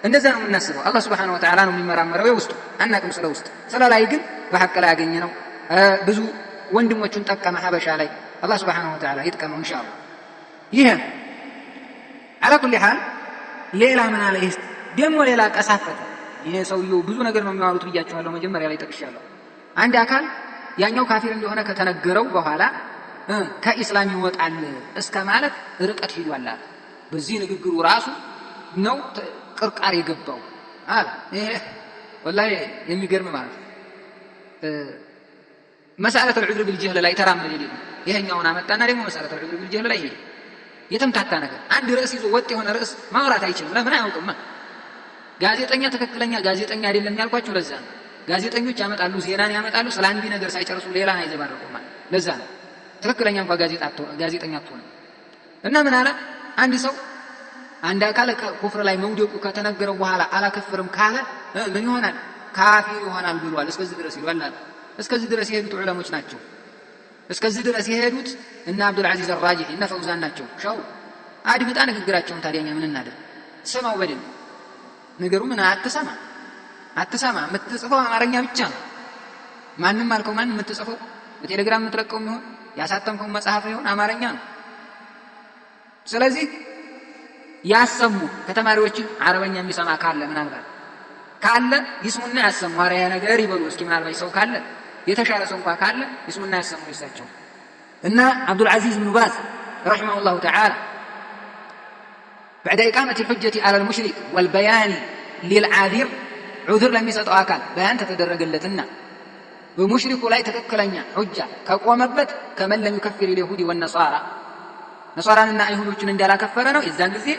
እንደዛ ነው የምናስበው። አላህ ሱብሓነሁ ወተዓላ ነው የሚመራመረው የውስጡ፣ አናቅም ስለ ውስጥ። ስለ ላይ ግን በሐቅ ላይ ያገኘ ነው። ብዙ ወንድሞቹን ጠቀመ ሀበሻ ላይ። አላህ ሱብሓነሁ ወተዓላ ይጥቀመው ኢንሻአላህ። ይሄ አላ ኩሊ ሓል ሌላ ምን አለ ደግሞ ሌላ ቀሳፈተ። ይሄ ሰውየው ብዙ ነገር ነው የሚያወሩት ብያቸዋለሁ፣ መጀመሪያ ላይ ጠቅሻለሁ። አንድ አካል ያኛው ካፊር እንደሆነ ከተነገረው በኋላ ከኢስላም ይወጣል እስከ ማለት ርቀት ሂዷል። በዚህ ንግግሩ ራሱ ነው ቅርቃር የገባው አለ። ይሄ ወላሂ የሚገርም ማለት መሰአለት العذر بالجهل ላይ ተራመደ። ይሄኛውን አመጣና ደግሞ መሰአለት العذر بالجهل ላይ ሄደ። የተምታታ ነገር አንድ ርዕስ ይዞ ወጥ የሆነ ርዕስ ማውራት አይችልም። ለምን አያውቅም? ጋዜጠኛ ትክክለኛ ጋዜጠኛ አይደለም ያልኳችሁ ለዛ ነው። ጋዜጠኞች ያመጣሉ፣ ዜናን ያመጣሉ፣ ስለ አንድ ነገር ሳይጨርሱ ሌላን አይዘባረቁም። ለዛ ነው ትክክለኛ እንኳን ጋዜጠኛ አትሆንም። እና ምን አለ አንድ ሰው አንድ አካል ኩፍር ላይ መውደቁ ከተነገረው በኋላ አላከፍርም ካለ ምን ይሆናል? ካፊር ይሆናል ብሏል። እስከዚህ ድረስ ይሏል አለ። እስከዚህ ድረስ የሄዱት ዑለሞች ናቸው። እስከዚህ ድረስ የሄዱት እና አብዱል ዐዚዝ አልራጂሒ እና ፈውዛን ናቸው። ሻው አድምጣ ንግግራቸውን። ታዲያኛ ምን እናደርግ? ስማው በደንብ ነገሩ ምን አትሰማ። የምትጽፈው አማርኛ ብቻ ነው። ማንም አልከው ማንም የምትጽፈው በቴሌግራም የምትለቀው ይሁን ያሳተምከው መጽሐፍ ይሁን አማርኛ ነው። ስለዚህ ያሰሙ ከተማሪዎች አረበኛ የሚሰማ ካለ ምናልባት ካለ ይስሙና ያሰሙ። አሪያ ነገር ይበሉ እስኪ ምናልባት ሰው ካለ የተሻለ ሰው እንኳን ካለ ይስሙና ያሰሙ ይሳቸው። እና አብዱል ዐዚዝ ብን ባዝ ረሒመሁላሁ ተዓላ بعد إقامة الحجة على المشرك والبيان للعاذر عذر لم يسطع أكل بيان تتدرج اللتنا بمشرك لا يتككلنيا حجة كقومبت كمن لم يكفر اليهود والنصارى نصارى أن يهود من دلا كفرنا إذن ذي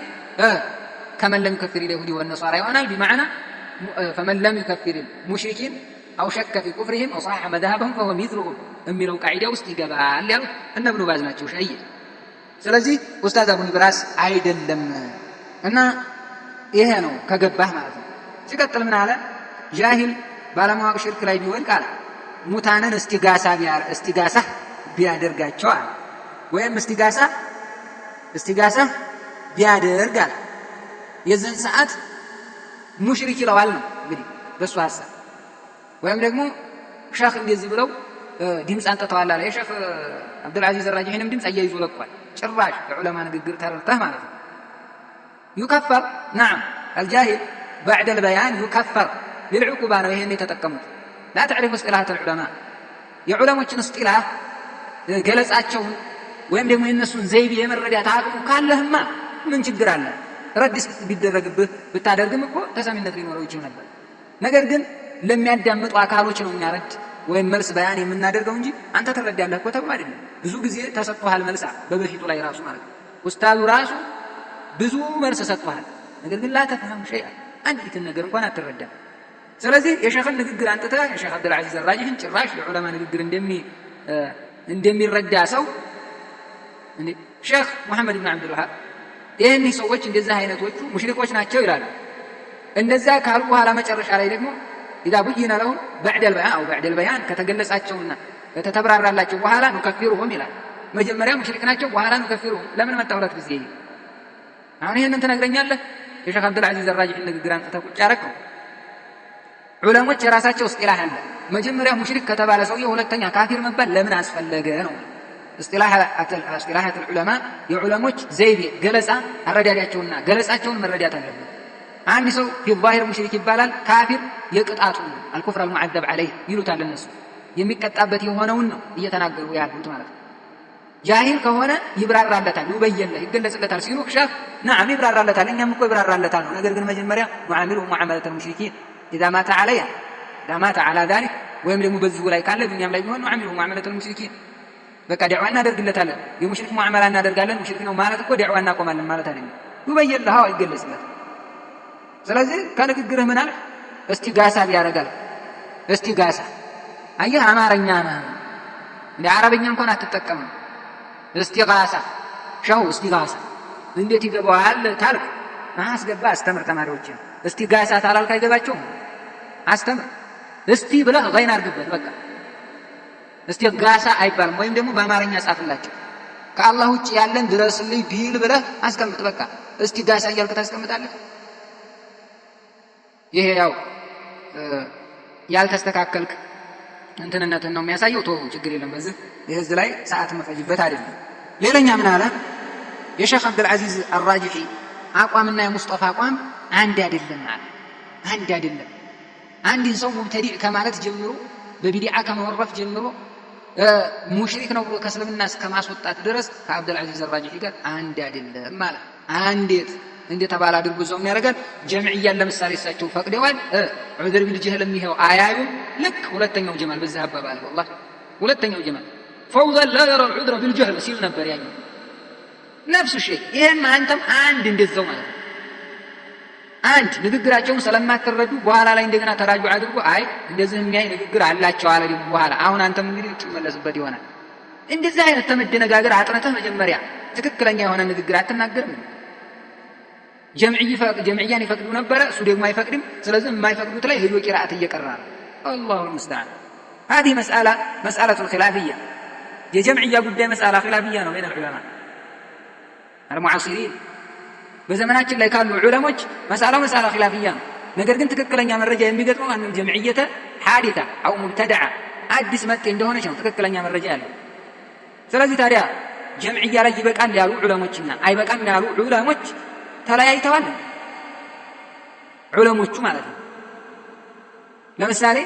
كمن لم يكفر اليهود والنصارى يعنى بمعنى فمن لم يكفر المشركين أو شك في كفرهم أو صحح مذهبهم فهو مثلهم أميرو قاعدة واستجابة لأنه أن ابن باز ما تشوف شيء. ስለዚህ ኡስታዝ አቡ ኒብራስ አይደለም እና ይሄ ነው ከገባህ ማለት ነው። ሲቀጥል ምን አለ? ጃሂል ባለማወቅ ሽርክ ላይ ቢወድቅ አለ ሙታንን እስቲጋሳ ቢያደርጋቸው አለ ወይም እስቲጋሳ ቢያደርግ አለ የዚህን ሰዓት ሙሽሪክ ይለዋል ነው እንግዲህ በሱ ሐሳብ። ወይም ደግሞ ሸኽ እንደዚህ ብለው ድምፅ አንጥተዋል አለ። የሸኽ አብዱል ዐዚዝ አልራጂሒንም ድምፅ አያይዞ ለቋል። ጭራሽ የዑለማ ንግግር ተረድተህ ማለት ነው። ዩከፈር ናም አልጃሂል ባዕደ ልበያን ዩከፈር ልልዕቁባ ነው። ይሄን የተጠቀሙት ላ ተዕሪፍ እስጢላሃት ልዑለማ የዑለሞችን እስጢላህ ገለጻቸውን ወይም ደግሞ የእነሱን ዘይቤ የመረዳት አቅሙ ካለህማ ምን ችግር አለ? ረዲስ ቢደረግብህ ብታደርግም እኮ ተሰሚነት ሊኖረው ይችል ነበር። ነገር ግን ለሚያዳምጡ አካሎች ነው እኛ ረድ ወይም መልስ በያን የምናደርገው እንጂ አንተ ትረዳለህ እኮ ተብሎ አይደለም። ብዙ ጊዜ ተሰጥቷል መልስ በበፊቱ ላይ ራሱ ማለት ነው። ኡስታዙ ራሱ ብዙ መልስ ሰጥቷል። ነገር ግን ላ ተፍሀም ሸይአ አንዲትን ነገር እንኳን አትረዳም። ስለዚህ የሸኽን ንግግር አንጥተህ የሸኽ አብዱል ዐዚዝ አልራጂሒን ጭራሽ የዑለማ ንግግር እንደሚረዳ ሰው ሼኽ ሙሐመድ ብን አብዱልወሃብ ይህኒ ሰዎች እንደዚህ አይነቶቹ ሙሽሪኮች ናቸው ይላሉ። እንደዛ ካሉ በኋላ መጨረሻ ላይ ደግሞ ኢዛ ቡይነ ለሁም በዕደል በያን ከተገለጻቸውና ከተብራራላቸው በኋላ ኑከፊሩሁም ይላል። መጀመሪያ ሙሽሪክ ናቸው፣ በኋላ ኑከፊሩሁም። ለምን መጣ ሁለት ጊዜ? አሁን ይህንን ትነግረኛለህ? የሼኽ አብዱል ዐዚዝ አልራጂሒን ንግግር አንጥተህ ቁጭ ያደረግከው። ዑለሞች የራሳቸው እስጢላህ አለ። መጀመሪያ ሙሽሪክ ከተባለ ሰውዬ ሁለተኛ ካፊር መባል ለምን አስፈለገ ነው። እስጢላሃት ዑለማ የዑለሞች ዘይቤ ገለጻ አረዳዳቸውና ገለጻቸውን መረዳት አለብን። አንድ ሰው ፊ ዛሂር ሙሽሪክ ይባላል፣ ካፊር የቅጣቱ አልኩፍር አልሙዐዘብ ዐለይህ ይሉታል እነሱ። የሚቀጣበት የሆነውን ነው እየተናገሩ ያሉት ማለት ነው። ጃሂል ከሆነ ይብራራለታል፣ ይበየለህ ይገለጽለታል ሲሉ ሻፍ نعم ይብራራለታል፣ እኛም እኮ ይብራራለታል ነው። ነገር ግን መጀመሪያ ሙዓሚሉ ሙዓመለተ المشركين اذا مات عليها اذا مات على ذلك ወይም ደግሞ በዚሁ ላይ ካለ ዱንያም ላይ ቢሆን ሙዓሚሉ ሙዓመለተ المشركين በቃ ዲዕዋ እናደርግለታለን። የሙሽሪክ ሙዓመላ እናደርጋለን። ሙሽሪክ ነው ማለት እኮ ዲዕዋ እናቆማለን ማለት አይደለም። ይበየለህ ይገለጽለታል። ስለዚህ ከንግግርህ ምን አለ እስቲጋሳ ያደርጋል። እስቲጋሳ አየህ አማርኛ ነው እንደ አረብኛ እንኳን አትጠቀምም። እስቲጋሳ ሸው እስቲጋሳ እንዴት ይገባዋል ታልክ አስገባ አስተምር ተማሪዎችን። እስቲጋሳ ታላልክ አይገባቸውም። አስተምር እስቲ ብለህ ገይን አድርግበት በቃ እስቲጋሳ አይባልም። ወይም ደግሞ በአማርኛ ጻፍላቸው ከአላህ ውጭ ያለን ድረስልኝ ቢል ብለህ አስቀምጥ በቃ እስቲጋሳ እያልክ ታስቀምጣለህ። ይሄ ያው ያልተስተካከልክ እንትንነትን ነው የሚያሳየው። ተው ችግር የለም በዚህ የህዝብ ላይ ሰዓት መፈጅበት አይደለም። ሌላኛ ምን አለ የሼኽ አብዱልዓዚዝ አራጂሒ አቋምና የሙስጠፋ አቋም አንድ አይደለም አለ። አንድ አይደለም። አንድን ሰው ሙብተዲዕ ከማለት ጀምሮ በቢድዓ ከመወረፍ ጀምሮ ሙሽሪክ ነው ብሎ ከእስልምና እስከ ማስወጣት ድረስ ከአብዱልዓዚዝ አራጂሒ ጋር አንድ አይደለም ማለት አንዴት እንደተባለ አድርጎ ሰው ያደርጋል። ጀምዕያን ለምሳሌ እሳቸው ፈቅደዋል። ዑዝር ቢልጀህል የሚሄው አያዩ ልክ ሁለተኛው ጀማል በዛ አባባል والله ሁለተኛው ጀማል ፈውዘን لا يرى العذر بالجهل ሲል ነበር ያኛው ነፍሱ ሸይ። ይሄን አንተም አንድ እንደዛው ማለት ነው። አንድ ንግግራቸውን ስለማትረዱ በኋላ ላይ እንደገና ተራጁ አድርጎ አይ እንደዚህ የሚያይ ንግግር አላቸው አለ ደግሞ በኋላ አሁን አንተም እንግዲህ ትመለስበት ይሆናል። እንደዚህ አይነት ተመደነጋገር አጥነተህ መጀመሪያ ትክክለኛ የሆነ ንግግር አትናገርም። ጀምዕያን ይፈቅዱ ነበረ እሱ ደግሞ አይፈቅድም። ስለዚህ የማይፈቅዱት ላይ ሄዶ ቂራአት እየቀራ ነው። አላሁ المستعان هذه مسألة الخلافية የጀምዕያ ጉዳይ መስአላ ኺላፊያ ነው በይነ العلماء المعاصرين በዘመናችን ላይ ካሉ ዑለሞች መስአላ ኺላፊያ ነው። ነገር ግን ትክክለኛ መረጃ የሚገጥመው አንዱ ጀምዕየተ ሐዲታ አው ሙብተደዓ አዲስ መጤ እንደሆነች ነው ትክክለኛ መረጃ ያለው። ስለዚህ ታዲያ ጀምዕያ ላይ ይበቃል ያሉ ዑለሞችና አይበቃም ያሉ ዑለሞች ተለያይተዋል። ዑለሞቹ ማለት ነው። ለምሳሌ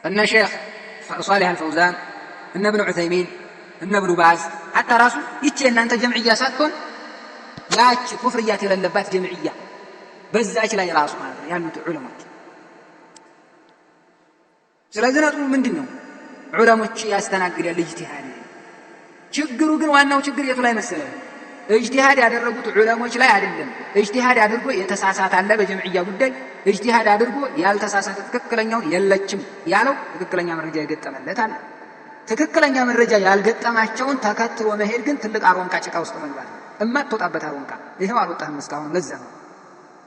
እነ ሼኽ ሷሊህ አልፈውዛን እነ ኢብኑ ዑሰይሚን እነ ኢብኑ ባዝ ሐታ ራሱ ይቺ እናንተ ጀምዕያ ሳትሆን ያቺ ኩፍርያት የሌለባት ጀምዕያ በዛች ላይ ራሱ ማለት ነው ያሉት ዑለሞች። ስለዚህ ነጥቡ ምንድነው? ዑለሞች ያስተናግዳል ኢጅቲሃድ። ችግሩ ግን ዋናው ችግር የቱ ላይ መሰለህ? ኢጅቲሃድ ያደረጉት ዑለሞች ላይ አይደለም። ኢጅቲሃድ አድርጎ የተሳሳተ አለ በጀምዕያ ጉዳይ። ኢጅቲሃድ አድርጎ ያልተሳሳተ ትክክለኛው የለችም ያለው ትክክለኛ መረጃ የገጠመለት አለ። ትክክለኛ መረጃ ያልገጠማቸውን ተከትሎ መሄድ ግን ትልቅ አሮንቃ ጭቃ ውስጥ መግባት ነው። እማትወጣበት አሮንቃ ይሄው አልወጣህም እስካሁን። ለዛ ነው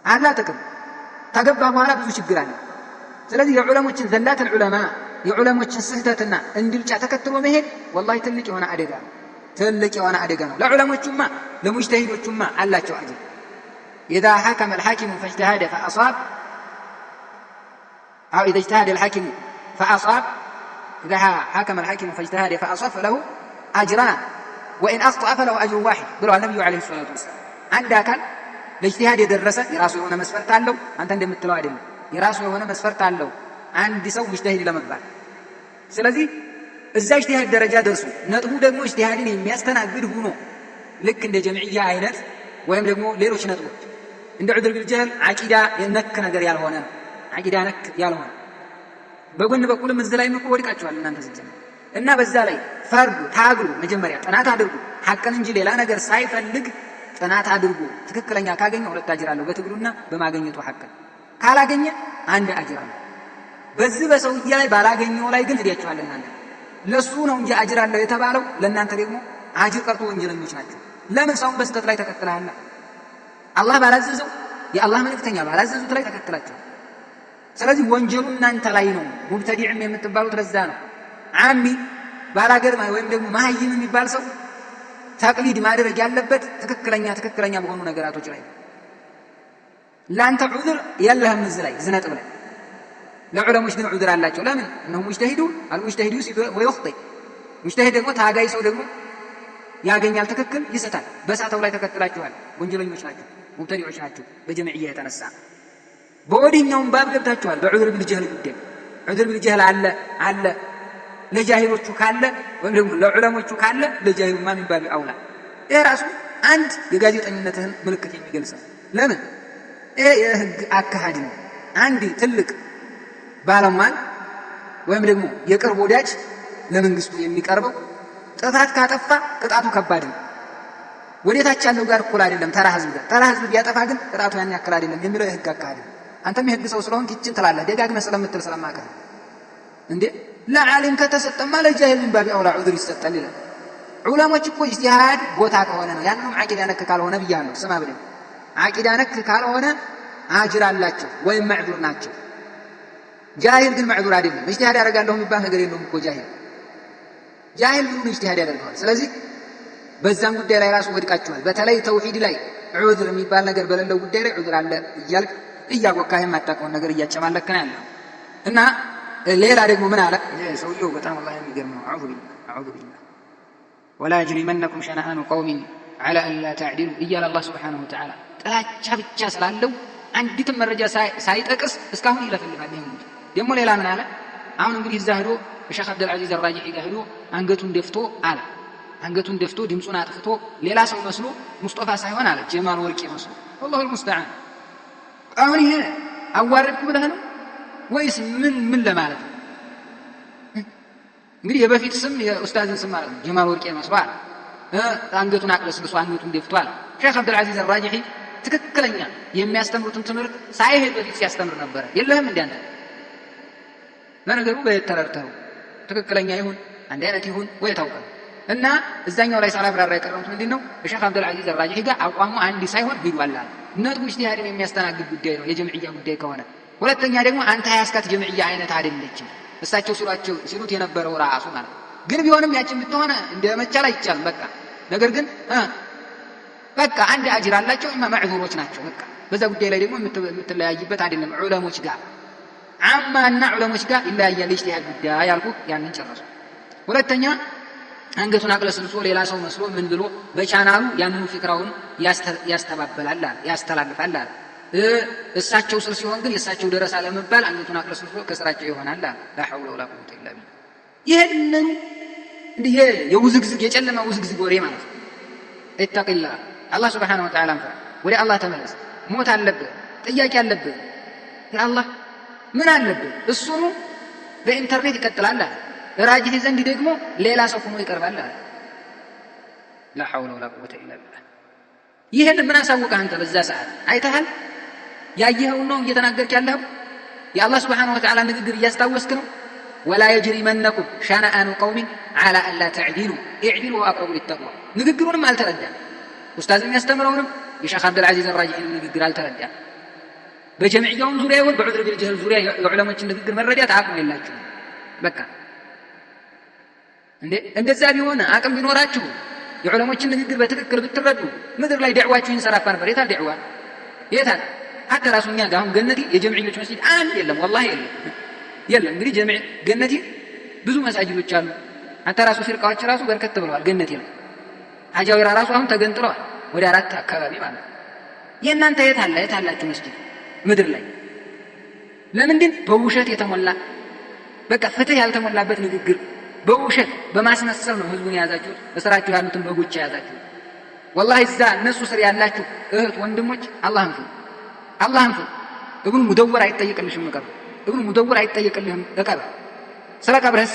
አላ ጥቅም ተገባ በኋላ ብዙ ችግር አለ። ስለዚህ የዑለሞችን ዘላት ዑለማ የዑለሞችን ስህተትና እንድልጫ ተከትሎ መሄድ ወላሂ ትልቅ የሆነ አደጋ ነው። ትልቅ የሆነ አደጋ ነው። ለዑለሞቹማ ለሙጅተሂዶቹማ አላቸው አጅር። إذا حكم الحاكم فاجتهد فأصاب أو إذا اجتهد الحاكم فأصاب إذا حكم الحاكم فاجتهد فأصاب فله أجران وإن أخطأ فله أجر واحد ብለዋል النبي عليه الصلاة والسلام። አንድ አካል ለእጅቲሃድ የደረሰ የራሱ የሆነ መስፈርት አለው። አንተ እንደምትለው አይደለም፣ የራሱ የሆነ መስፈርት አለው አንድ ሰው ሙጅተሂድ ለመባል። ስለዚህ እዛ እጅቲሃድ ደረጃ ደርሶ ነጥቡ ደግሞ እጅቲሃድን የሚያስተናግድ ሆኖ ልክ እንደ ጀምዕያ አይነት ወይም ደግሞ ሌሎች ነጥቦች እንደ ዑድር ቢልጀህል ዓቂዳ ነክ ነገር ያልሆነ ዓቂዳ ነክ ያልሆነ በጎን በኩልም እዚህ ላይ እኮ ወድቃችኋል እናንተ ስትጀምሩ እና በዛ ላይ ፈርዱ ታግሉ። መጀመሪያ ጥናት አድርጉ ሐቅን እንጂ ሌላ ነገር ሳይፈልግ ጥናት አድርጉ። ትክክለኛ ካገኘ ሁለት አጅር አለው በትግሉና በማግኘቱ ሐቅን። ካላገኘ አንድ አጅር አለው። በዚህ በሰውዬ ላይ ባላገኘው ላይ ግን ሄዳችኋል እናንተ። ለሱ ነው እንጂ አጅር አለው የተባለው ለእናንተ ደግሞ አጅር ቀርቶ ወንጀለኞች ናቸው። ለምን ሰውን በስተት ላይ ተከትለሃል? አላህ ባላዘዘው የአላህ መልእክተኛ ባላዘዙት ላይ ተከትላችሁ። ስለዚህ ወንጀሉ እናንተ ላይ ነው። ሙብተዲዕም የምትባሉት ለዛ ነው። አሚ ባላገር ወይም ደግሞ ማህይም የሚባል ሰው ተቅሊድ ማድረግ ያለበት ትክክለኛ በሆኑ ነገራቶች ላይ ነው። ላንተ ዑዝር የለህም እዚህ ላይ ዝነጥብ ላይ። ለዑለሞች ግን ዑዝር አላቸው። ለምን? እነሆ ሙጅተሂዱ አልሙጅተሂዱ ወይخطئ ሙጅተሂድ ደግሞ ታጋይ ሰው ደግሞ ያገኛል፣ ትክክል ይስታል። በሳተው ላይ ተከትላችኋል። ወንጀለኞች ናቸው፣ ሙብተዲዖች ናቸው። በጀምዕያ የተነሳ በወዲኛውም ባብ ገብታችኋል። በዑዝር ቢልጀህል ጉዳይ ዑድር ቢልጀህል አለ ለጃሂሎቹ ካለ ወይም ደግሞ ለዑለሞቹ ካለ ለጃሂሉ ማን ይባል አውላ። ይሄ ራሱ አንድ የጋዜጠኝነትህን ምልክት የሚገልጽ ለምን ይሄ የህግ አካሄድ ነው። አንድ ትልቅ ባለሟል ወይም ደግሞ የቅርብ ወዳጅ ለመንግስቱ የሚቀርበው ጥፋት ካጠፋ ቅጣቱ ከባድ ነው። ወዴታች ያለው ጋር እኩል አይደለም ተራ ህዝብ ቢያጠፋ ግን ቅጣቱ ያን ያክል አይደለም የሚለው የህግ አካሄድ። አንተም የህግ ሰው ስለሆንክ ይችን ትላለህ ደጋግመህ ስለምትል ስለማከር እንዴ ለዓሊም ከተሰጠማ ለጃሂል ምን ባቢ አውላ ዑድር ይሰጣል ይላል። ዑለሞች እኮ ኢጅቲሃድ ቦታ ከሆነ ነው ያንንም ዓቂዳ ነክ ካልሆነ ብያለሁ። ስማ ብለህ ዓቂዳ ነክ ካልሆነ አጅር አላቸው ወይም መዕዙር ናቸው። ጃሂል ግን መዕዙር አይደለም። ኢጅቲሃድ ያደርጋለሁ የሚባል ነገር የለውም እኮ ጃሂል ምኑን ኢጅቲሃድ ያደርገዋል? ስለዚህ በዛም ጉዳይ ላይ ራሱ ወድቃችኋል። በተለይ ተውሂድ ላይ ዑድር የሚባል ነገር በሌለው ጉዳይ ላይ ዑድር አለ እያልክ እያወካህ የማታውቀውን ነገር እያጨማለክ ነው ያለው። እና ሌላ ደግሞ ምን አለ ሰውየው በጣም አላህ የሚገርም ነው። አዑዙ ቢላህ ወላ የጅሪመነኩም ሸነአኑ ቀውሚን ዐላ አላ ተዕዲሉ እያለ አላህ ሱብሓነሁ ወተዓላ ጥላቻ ብቻ ስላለው አንዲትም መረጃ ሳይጠቅስ እስካሁን ይለፈልፋል። ደግሞ ሌላ ምን አለ? አሁን እንግዲህ እዛ ሄዶ ሼኽ አብዱልዓዚዝ አራጂሒ ጋር ሄዶ አንገቱን ደፍቶ ድምፁን አጥፍቶ ሌላ ሰው መስሎ ሙስጠፋ ሳይሆን አለ ጀማል ወርቄ መስሎ ወላሁ ልሙስተዓን። አሁን ይሄ አዋረድኩ ብለህ ነው ወይስ ምን ለማለት ነው? እንግዲህ የበፊት ስም የኡስታዝን ስም ማለት ነው። ጀማል ወርቄ መስሎ አለ አንገቱን አቅለስልሶ አንገቱን ደፍቶ አለ። ሼኽ አብዱልዓዚዝ አራጂሒ ትክክለኛ የሚያስተምሩትን ትምህርት ሳይሄድ በፊት ሲያስተምር ነበረ። የለህም እንደ አንተ ለነገሩ በተረርተው ትክክለኛ ይሁን አንድ አይነት ይሁን ወይ ታውቀው እና እዛኛው ላይ ሳላብራራ የቀረሁት ምንድነው ሼኽ አብዱልዓዚዝ አራጂሒ ጋር አቋሙ አንድ ሳይሆን ሂዷል አለ። ነጥቡ ኢጅቲሃድን የሚያስተናግድ ጉዳይ ነው የጀምዕያ ጉዳይ ከሆነ። ሁለተኛ ደግሞ አንተ ያስካት ጀምዕያ አይነት አይደለችም እሳቸው ሲሉት የነበረው ራሱ ማለት ግን ቢሆንም ያችን ብትሆነ እንደመቻል አይቻልም። በቃ ነገር ግን በቃ አንድ አጅር አላቸው እና መዕዙሮች ናቸው። በቃ በዛ ጉዳይ ላይ ደግሞ የምትለያይበት አይደለም። ዑለሞች ጋር አማና ዑለሞች ጋር ይለያያል ኢጅቲሃድ ጉዳይ ያልኩህ ያንን ጨረሱ። ሁለተኛ አንገቱን አቅለስልሶ ሌላ ሰው መስሎ ምን ብሎ በቻናሉ ያንኑ ፍክራውን ያስተላልፋል። እሳቸው ስር ሲሆን ግን የእሳቸው ደረሳ ለመባል አንገቱን አቅለስልሶ ከስራቸው ይሆናል። ላ ሐውለ ወላ ቁወተ ኢላ ቢላህ። ይሄንን እንዲህ የውዝግዝግ የጨለማ ውዝግዝግ ወሬ ማለት ነው። ኢተቂላህ አላህ ሱብሓነሁ ወተዓላ ፍራ፣ ወደ አላህ ተመለስ። ሞት አለብህ፣ ጥያቄ አለብህ። የአላህ ምን አለብህ? እሱኑ በኢንተርኔት ይቀጥላል። ራጂሒ ዘንድ ደግሞ ሌላ ሰው ሆኖ ይቀርባል። ላ ሐውለ ወላ ቁወተ ኢላ ቢላህ። ይሄን ምን አሳወቀህ አንተ? በዛ ሰዓት አይተሃል? ያየኸው ነው እየተናገርክ ያለኸው? የአላህ ሱብሓነሁ ወተዓላ ንግግር እያስታወስክ ነው? ወላ የጅሪመነኩም ሸነአኑ ቀውሚን ዐላ አላ ተዕዲሉ ኢዕዲሉ ወአቅረቡ ሊተቅዋ። ንግግሩንም አልተረዳም። ኡስታዝ የሚያስተምረውንም የሼኽ አብዱልዓዚዝ አራጂሒንም ንግግር አልተረዳም። በጀምዕያውም ዙሪያ ይሁን በዑድር ቢልጀህል ዙሪያ የዑለሞችን ንግግር መረዳት አቅሙ የላችሁም። በቃ እንደዛ ቢሆን አቅም ቢኖራችሁ የዑለሞችን ንግግር በትክክል ብትረዱ ምድር ላይ ዳዕዋችሁ ይንሰራፋ ነበር። የታል ዳዕዋ? የታል? ሐታ ራሱ እኛ ጋር አሁን ገነቲ የጀምዕዮች መስጂድ አንድ የለም፣ ወላሂ የለም። እንግዲህ ገነቲ ብዙ መሳጅዶች አሉ። ሐታ ራሱ ፊርቃዎች ራሱ በርከት ብለዋል ገነቲ ላይ። ሀጃዊራ ራሱ አሁን ተገንጥለዋል ወደ 4 አካባቢ ማለት ነው። የእናንተ የታላችሁ መስጂድ ምድር ላይ? ለምንድን? በውሸት የተሞላ በቃ ፍትህ ያልተሞላበት ንግግር በውሸት በማስመሰል ነው ህዝቡን የያዛችሁት። በስራችሁ ያሉትን በጎች የያዛችሁት። ወላሂ እዛ እነሱ ስር ያላችሁ እህት ወንድሞች አላህን ፍሩ። እብኑ ሙደወር አይጠየቅልሽም እቀር እብኑ ሙደወር አይጠየቅልህም እቀር። ስለ ቀብርህ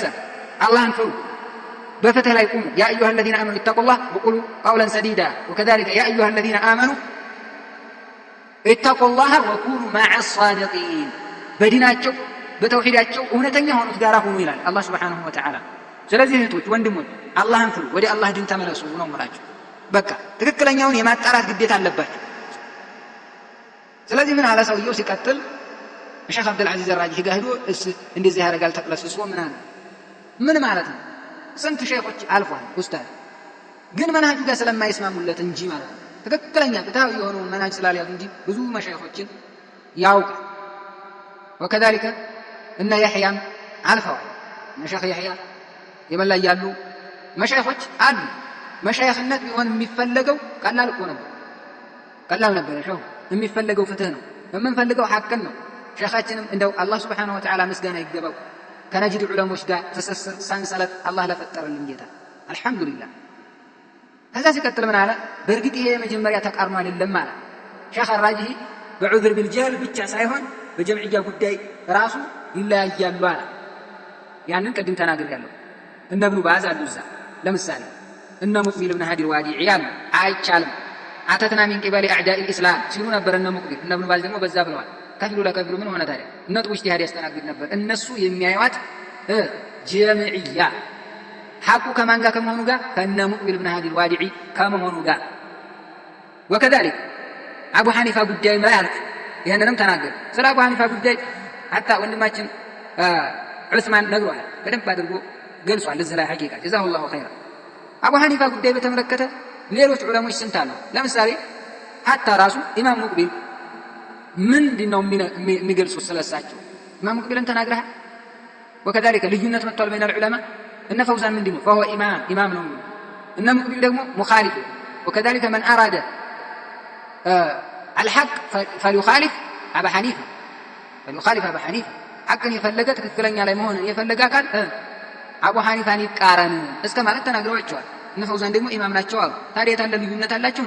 አላህን ፍሩ። በፍትህ ላይ ቁሙ። ያ አዩሃ አለዚነ አመኑ ኢተቁላህ ወቁሉ ቀውለን ሰዲዳ ወከዛሊከ ያ አዩሃ አለዚነ አመኑ ኢተቁላህ ወኩኑ መዐ አሳዲቂን። በዲናቸው በተውሂዳቸው እውነተኛ ሆኑት ጋራ ሁኑ ይላል አላህ ሱብሓነሁ ወተዓላ። ስለዚህ እህቶች ወንድሞች አላህን ፍሩ፣ ወደ አላህ ዲን ተመለሱ ነው የምላችሁ። በቃ ትክክለኛውን የማጣራት ግዴታ አለባችሁ። ስለዚህ ምን አለ ሰውየው ሲቀጥል ሼኽ አብዱልዓዚዝ አራጂሒ ጋር ሄዶ እንደዚህ ያደርጋል ተቅለስልሶ ምን አለ? ምን ማለት ነው? ስንት ሼኾች አልፏል ኡስታዝ፣ ግን መንሃጁ ጋር ስለማይስማሙለት እንጂ ማለት ነው። ትክክለኛ ፍትሃዊ የሆነውን መንሃጅ ስላልያዙ እንጂ ብዙ መሻይኾችን ያውቃል። ወከዛሊከ እነ ያሕያም አልፈዋል። እነ ሼኽ ያሕያ የመን ላይ ያሉ መሻይኾች አሉ። መሻይኽነት ቢሆን የሚፈለገው ቀላል እኮ ነበር፣ ቀላል ነበር። ሸው የሚፈለገው ፍትህ ነው፣ የምንፈልገው ሐቅን ነው። ሸኻችንም እንደው አላህ ሱብሓነሁ ወተዓላ ምስጋና ይገባው ከነጅድ ዑለሞች ጋር ትስስር ሰንሰለት አላህ ለፈጠረልን ጌታ አልሐምዱሊላህ። ከዛ ሲቀጥል ምን አለ? በእርግጥ ይሄ የመጀመሪያ ተቃርኖ አይደለም አለ ሸኽ አራጅሂ። በዑዝር ቢልጀህል ብቻ ሳይሆን በጀምዕያ ጉዳይ ራሱ ይለያያሉ አለ። ያንን ቅድም ተናግሬያለሁ። እነ ኢብኑ ባዝ አሉ እዛ ለምሳሌ እነ ሙቅቢል ብን ሃዲ አልዋዲዒ ያሉ አይቻልም አተትና ሚን ቂበሊ አዕዳኢ ልእስላም ሲሉ ነበር እነ ሙቅቢል። እነ ኢብኑ ባዝ ደግሞ በዛ ብለዋል። ከፊሉ ለከፊሉ ምን ሆነ ታዲያ? ነጥቡ ኢጅቲሃድ ያስተናግድ ነበር። እነሱ የሚያዩት ጀምዕያ ሐቁ ከማን ጋር ከመሆኑ ጋር ከእነ ሙቅቢል ብን ሃዲ አልዋዲዒ ከመሆኑ ጋር። ወከዛሊክ አቡ ሐኒፋ ጉዳይ ላይ አልክ፣ ይህንንም ተናገር። ስለ አቡ ሐኒፋ ጉዳይ ሐታ ወንድማችን ዑስማን ነግሯል፣ በደንብ አድርጎ ገልጿል እዚህ ላይ ሐቂቃ ጀዛሁላሁ ኸይራ። አቡ ሐኒፋ ጉዳይ በተመለከተ ሌሎች ዑለሞች ስንት አሉ። ለምሳሌ ሐታ ራሱ ኢማም ሙቅቢል ምንድን ነው የሚገልጹት ስለሳቸው? ኢማም ሙቅቢልን ተናግረሃል። ወከዛሊከ ልዩነት መጥቷል በይነ ልዑለማ። እነ ፈውዛን ምንድን ነው ፈሁወ ኢማም ነው። እነ ሙቅቢል ደግሞ ሙኻሊፍ። ወከዛሊከ መን አራደ አልሐቅ ፈሊኻሊፍ አባ ሐኒፋ ሐቅን የፈለገ ትክክለኛ ላይ መሆንን የፈለገ አካል አቡ ሐኒፋን ይቃረን እስከ ማለት ተናግረዋቸዋል። እነ ፈውዛን ደግሞ ኢማም ናቸው አሉ። ታዲያ የታለ ልዩነት አላቸው?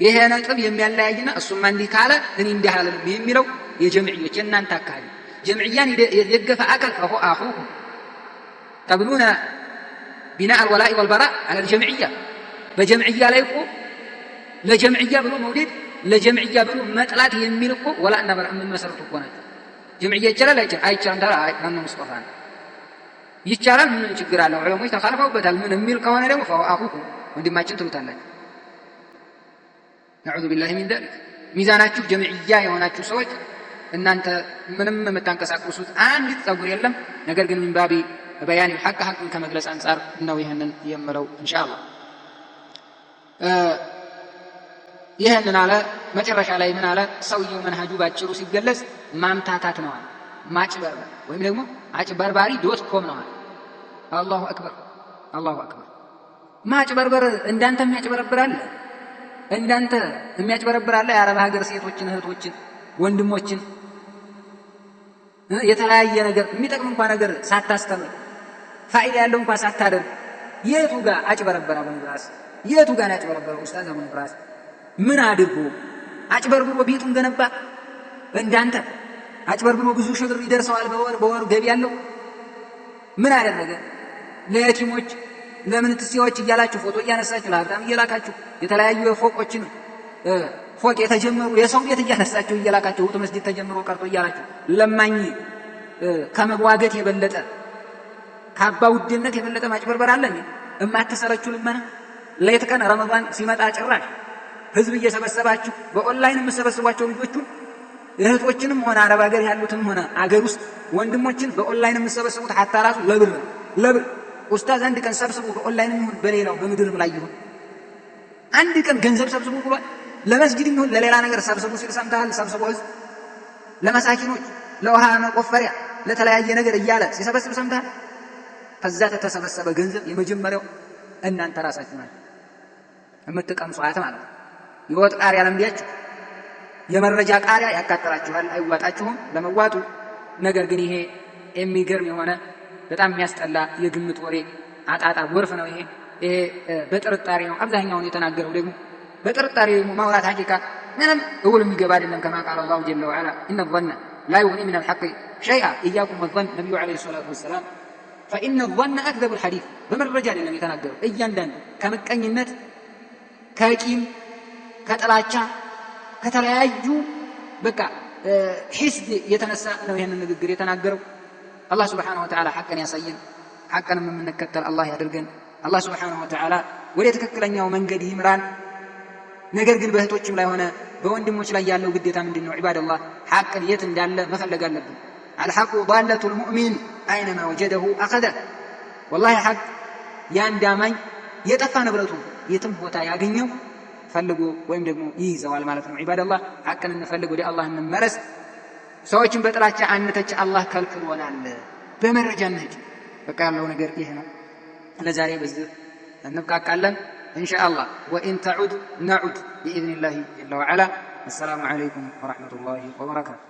ይሄ ነጥብ የሚያለያይና እሱማ እንዲህ ካለ እኔ እንዲህ አልልም የሚለው የጀምዕዮች የእናንተ አካባቢ ጀምዕያን የደገፈ አካል ፈሁ አኹኩም ተብሉነ ቢናእ አልወላኢ ወልበራእ አለ ልጀምዕያ። በጀምዕያ ላይ እኮ ለጀምዕያ ብሎ መውደድ ለጀምዕያ ብሎ መጥላት የሚል እኮ ወላ እና በራ የምንመሰርቱ እኮ ናቸው። ጀምዕያ ይቻላል አይቻልም? ታዲያ ማነው ሙስጠፋ ነው? ይቻላል፣ ምን ችግር አለው? ዑለሞች ተኻልፈውበታል። ምን የሚል ከሆነ ደግሞ ፈሁ አኹኩም ወንድማችን ትሉታላችሁ። ነዑዙ ቢላሂ ሚን ዛሊክ። ሚዛናችሁ ጀምዕያ የሆናችሁ ሰዎች እናንተ ምንም የምታንቀሳቅሱት አንዲት ጸጉር የለም። ነገር ግን ሚንባቢ በያን ሐቅን ከመግለጽ አንጻር ነው ይህንን የምለው ኢንሻአላህ። ይህንን አለ። መጨረሻ ላይ ምን አለ? ሰውየው መንሃጁ ባጭሩ ሲገለጽ ማምታታት ነው፣ ማጭበርበር ወይም ደግሞ አጭበርባሪ .com ነው። አላሁ አክበር አላሁ አክበር። ማጭበርበር እንዳንተ የሚያጭበረብራል? እንዳንተ የሚያጭበረብራል? የአረብ ሀገር ሴቶችን፣ እህቶችን፣ ወንድሞችን የተለያየ ነገር የሚጠቅም እንኳን ነገር ሳታስተምር ፋይዳ ያለው እንኳን ሳታደርግ የቱ ጋር አጭበረበረ? አቡነ ብራስ የቱ ጋር ያጭበረበረ? ኡስታዝ አቡነ ብራስ ምን አድርጎ አጭበርብሮ ቤቱን ገነባ? እንዳንተ አጭበርብሮ ብዙ ሺህ ብር ይደርሰዋል በወር ገቢ ያለው ምን አደረገ? ለየቲሞች ለምንትሲዎች እያላችሁ ፎቶ እያነሳችሁ ለሀብታም እየላካችሁ የተለያዩ የፎቆችን ፎቅ የተጀመሩ የሰው ቤት እያነሳችሁ እየላካችሁ ውጡ መስጂድ ተጀምሮ ቀርቶ እያላችሁ ለማኝ ከመዋገት የበለጠ ከአባ ውድነት የበለጠ ማጭበርበር አለ? እማትሰለችሁ ልመና ሌት ቀን ረመዳን ሲመጣ ጭራሽ ህዝብ እየሰበሰባችሁ በኦንላይን የምሰበስቧቸው ልጆቹን እህቶችንም ሆነ አረብ ሀገር ያሉትም ሆነ አገር ውስጥ ወንድሞችን በኦንላይን የምሰበስቡት ሐታ ራሱ ለብር ኡስታዝ አንድ ቀን ሰብስቡ፣ በኦንላይንም ይሁን በሌላው በምድርም ላይ ይሁን አንድ ቀን ገንዘብ ሰብስቡ ብሏል። ለመስጊድም ይሁን ለሌላ ነገር ሰብስቡ ሲል ሰምተሃል? ሰብስቡ ህዝብ ለመሳኪኖች፣ ለውሃ መቆፈሪያ፣ ለተለያየ ነገር እያለ ሲሰበስብ ሰምተሃል? ከዛ ተሰበሰበ ገንዘብ የመጀመሪያው እናንተ ራሳችሁ ናችሁ የምትቀምሷት ማለት ነው። የወጥ ቃሪያ ለምዲያችሁ የመረጃ ቃሪያ ያቃጥላችኋል፣ አይዋጣችሁም ለመዋጡ። ነገር ግን ይሄ የሚገርም የሆነ በጣም የሚያስጠላ የግምት ወሬ አጣጣ ጎርፍ ነው። ይሄ በጥርጣሬ ነው አብዛኛውን የተናገረው። ደግሞ በጥርጣሬ ማውራት ሐቂቃ ምንም እውል የሚገባ አይደለም። ከማ ቃል አላሁ ጀለ ወዐላ ኢነ ظن لا يغني من الحق شيئا إياكم والظن ነብዩ ዓለይሂ ሰላቱ ወሰላም فإن الظن أكذب الحديث በመረጃ አይደለም የተናገረው። እያንዳንዱ ከምቀኝነት ከቂም ከጥላቻ ከተለያዩ በቃ ሒስድ የተነሳ ነው ይሄንን ንግግር የተናገረው። አላህ ሱብሓነሁ ወተዓላ ሐቅን ያሳየን፣ ሐቅንም የምንከተል አላህ ያድርገን። አላህ ሱብሓነሁ ወተዓላ ወደ ትክክለኛው መንገድ ይምራን። ነገር ግን በእህቶችም ላይ ሆነ በወንድሞች ላይ ያለው ግዴታ ምንድን ነው? ዒባደላህ ሐቅን የት እንዳለ መፈለግ አለብን። አልሐቁ ዳለቱል ሙእሚን አይነማ ወጀደሁ አኸደ። ወላሂ ሐቅ የአንድ አማኝ የጠፋ ንብረቱ የትም ቦታ ያገኘው ፈልጎ ወይም ደግሞ ይይዘዋል ማለት ነው። ዒባደላህ ሐቅን እንፈልግ፣ ወደ አላህ እንመለስ። ሰዎችን በጥላቻ አንተች፣ አላህ ከልክሎናል። በመረጃ እንሂድ። በቃ ያለው ነገር ይሄ ነው። ለዛሬ በዚህ እንብቃቃለን ኢንሻአላህ። ወኢን ተዑድ ነዑድ ቢኢዝኒላሂ ጀለ ወዐላ። አሰላሙ ዓለይኩም ወረሕመቱላሂ ወበረካቱ።